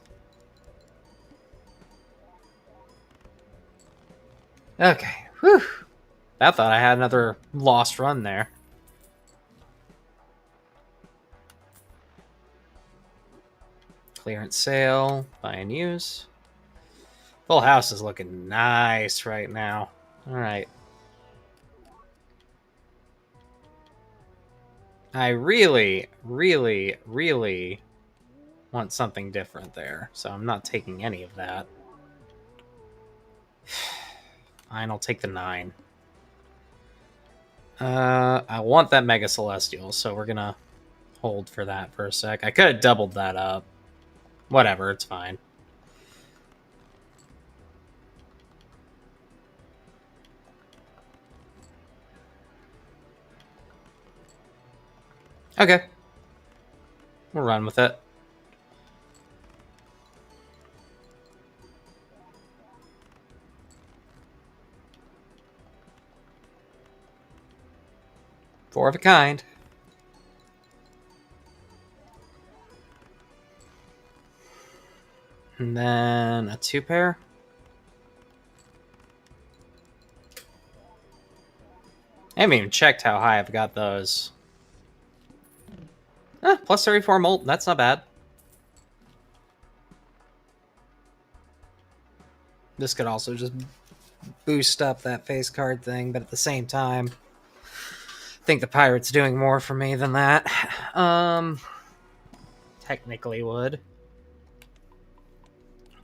Okay. Whew. I thought I had another lost run there. Clearance sale. Buy and use. Full house is looking nice right now. All right. I really, really, really want something different there, so I'm not taking any of that. Fine, I'll take the 9. I want that Mega Celestial, so we're gonna hold for that for a sec. I could have doubled that up. Whatever, it's fine. Okay. We'll run with it. Four of a kind. And then a 2-pair. I haven't even checked how high I've got those. Plus 34 molt. That's not bad. This could also just boost up that face card thing, but at the same time, I think the pirate's doing more for me than that. Technically would.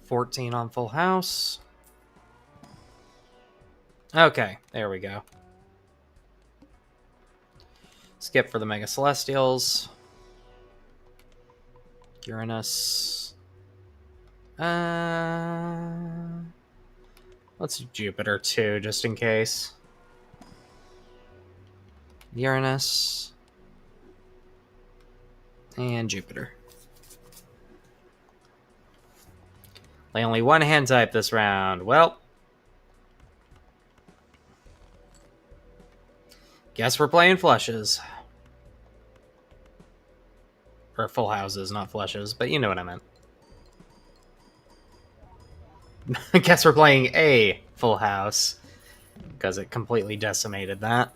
14 on full house. Okay, there we go. Skip for the Mega Celestials. Uranus. Let's do Jupiter too, just in case. Uranus. And Jupiter. Play only one hand type this round. Well, guess we're playing flushes. Or full houses, not flushes, but you know what I meant. I guess we're playing a full house, because it completely decimated that.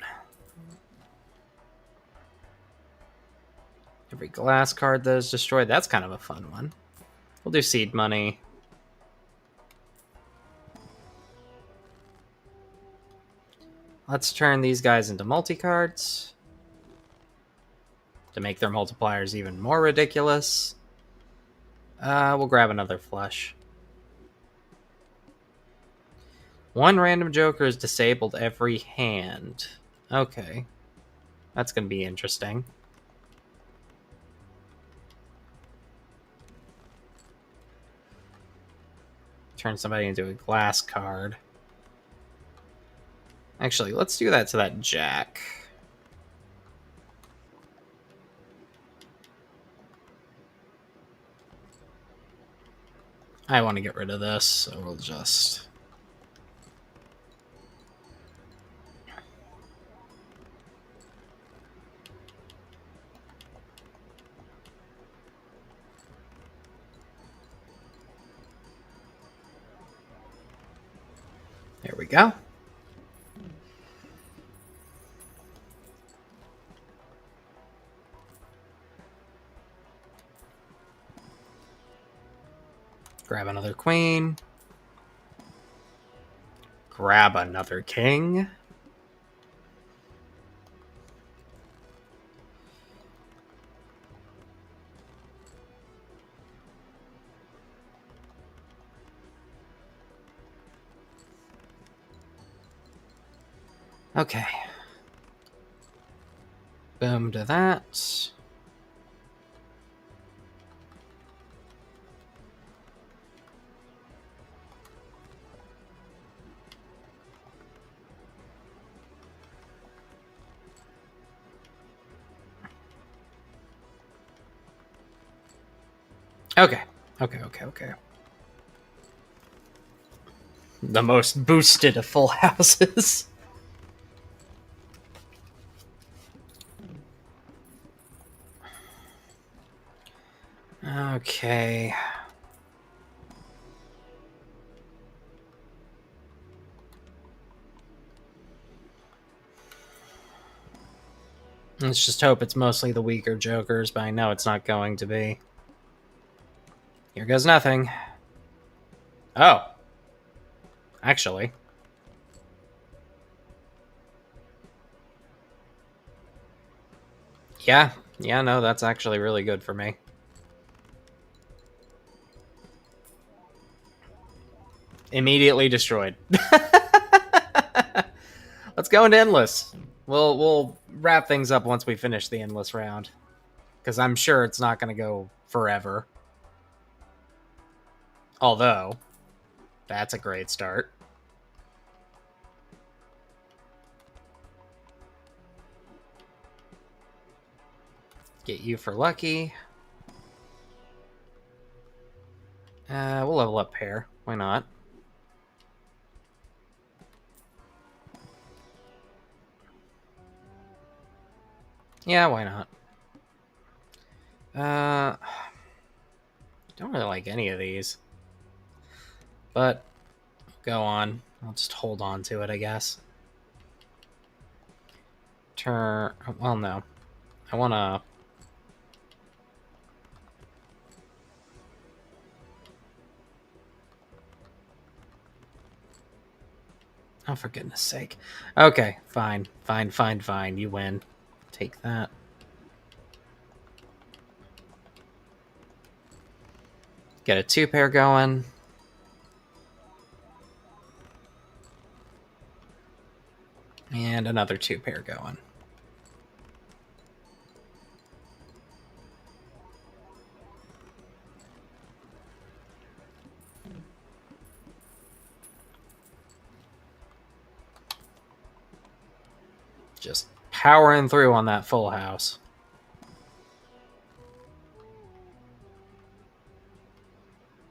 Every glass card that is destroyed, that's kind of a fun one. We'll do seed money. Let's turn these guys into multi-cards to make their multipliers even more ridiculous. We'll grab another flush. One random joker is disabled every hand. Okay. That's going to be interesting. Turn somebody into a glass card. Actually, let's do that to that jack. I want to get rid of this, so we'll just... There we go. Grab another queen. Grab another king. Okay. Boom to that. Okay. Okay. The most boosted of full houses. Okay. Let's just hope it's mostly the weaker jokers, but I know it's not going to be. Here goes nothing. Oh. Actually. Yeah. Yeah, no, that's actually really good for me. Immediately destroyed. Let's go into endless. We'll wrap things up once we finish the endless round, because I'm sure it's not going to go forever. Although, that's a great start. Get you for lucky. We'll level up pair. Why not? Yeah, why not? Don't really like any of these. But, go on. I'll just hold on to it, I guess. Turn... Well, no. I want to... Oh, for goodness sake. Okay, fine. Fine. You win. Take that. Get a 2-pair going. And another 2-pair going. Just powering through on that full house.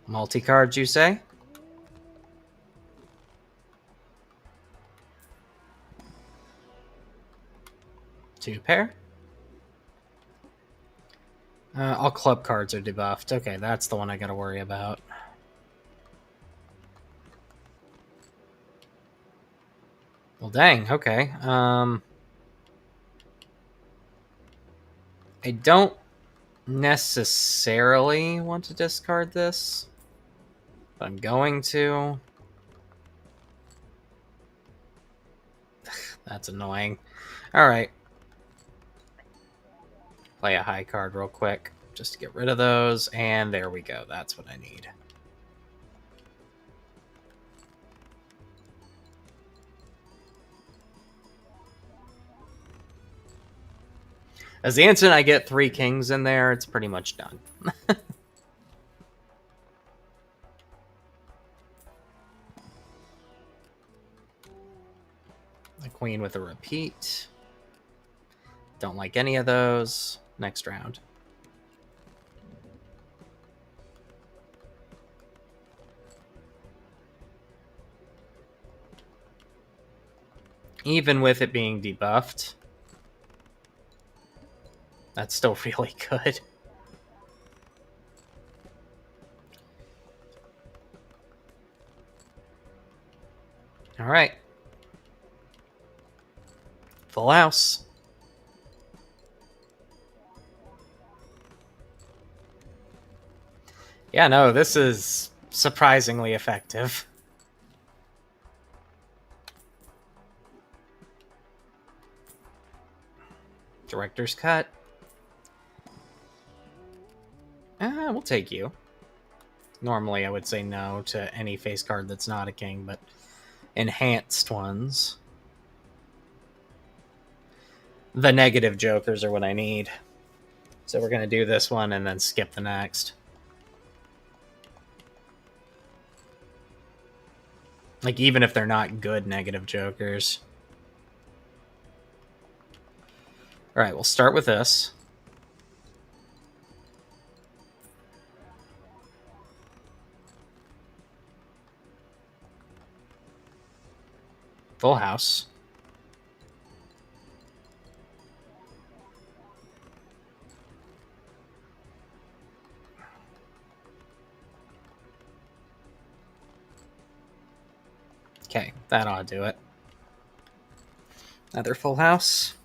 Multi-cards, you say? Two pair. All club cards are debuffed. Okay, that's the one I gotta worry about. Well, dang. Okay. I don't necessarily want to discard this, but I'm going to. That's annoying. All right. Play a high card real quick just to get rid of those, and there we go. That's what I need. As the instant I get 3 kings in there, it's pretty much done. The queen with a repeat. Don't like any of those. Next round. Even with it being debuffed, that's still really good. Alright. Full house. Yeah, no, this is surprisingly effective. Director's cut. We'll take you. Normally, I would say no to any face card that's not a king, but enhanced ones. The negative jokers are what I need. So we're going to do this one and then skip the next. Like, even if they're not good negative jokers. Alright, we'll start with this. Full house. Okay, that ought to do it. Another full house.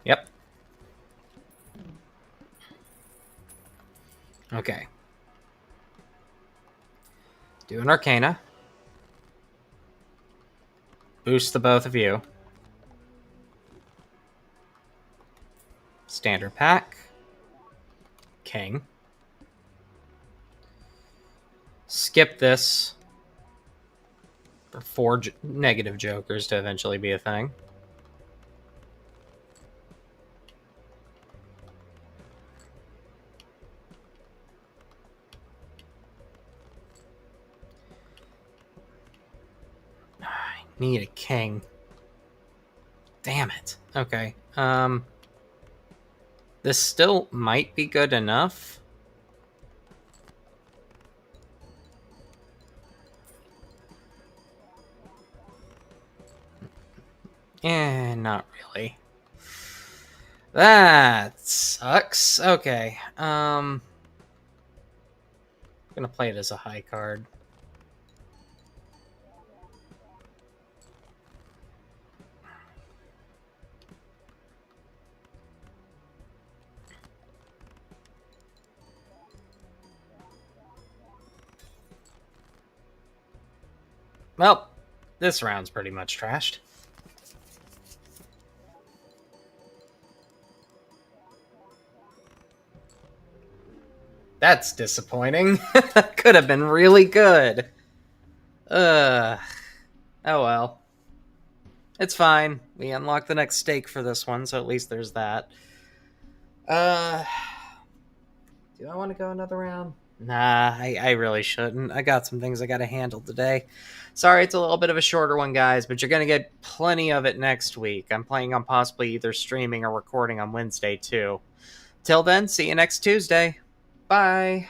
Yep. Okay. Do an Arcana. Boost the both of you. Standard pack. King. Skip this for 4 negative jokers to eventually be a thing. I need a king. Damn it. Okay. This still might be good enough. Not really. That sucks. Okay. I'm gonna play it as a high card. Well, this round's pretty much trashed. That's disappointing. Could have been really good. Oh well. It's fine. We unlock the next stake for this one, so at least there's that. Do I want to go another round? Nah, I really shouldn't. I got some things I got to handle today. Sorry, it's a little bit of a shorter one, guys, but you're going to get plenty of it next week. I'm planning on possibly either streaming or recording on Wednesday, too. Till then, see you next Tuesday. Bye.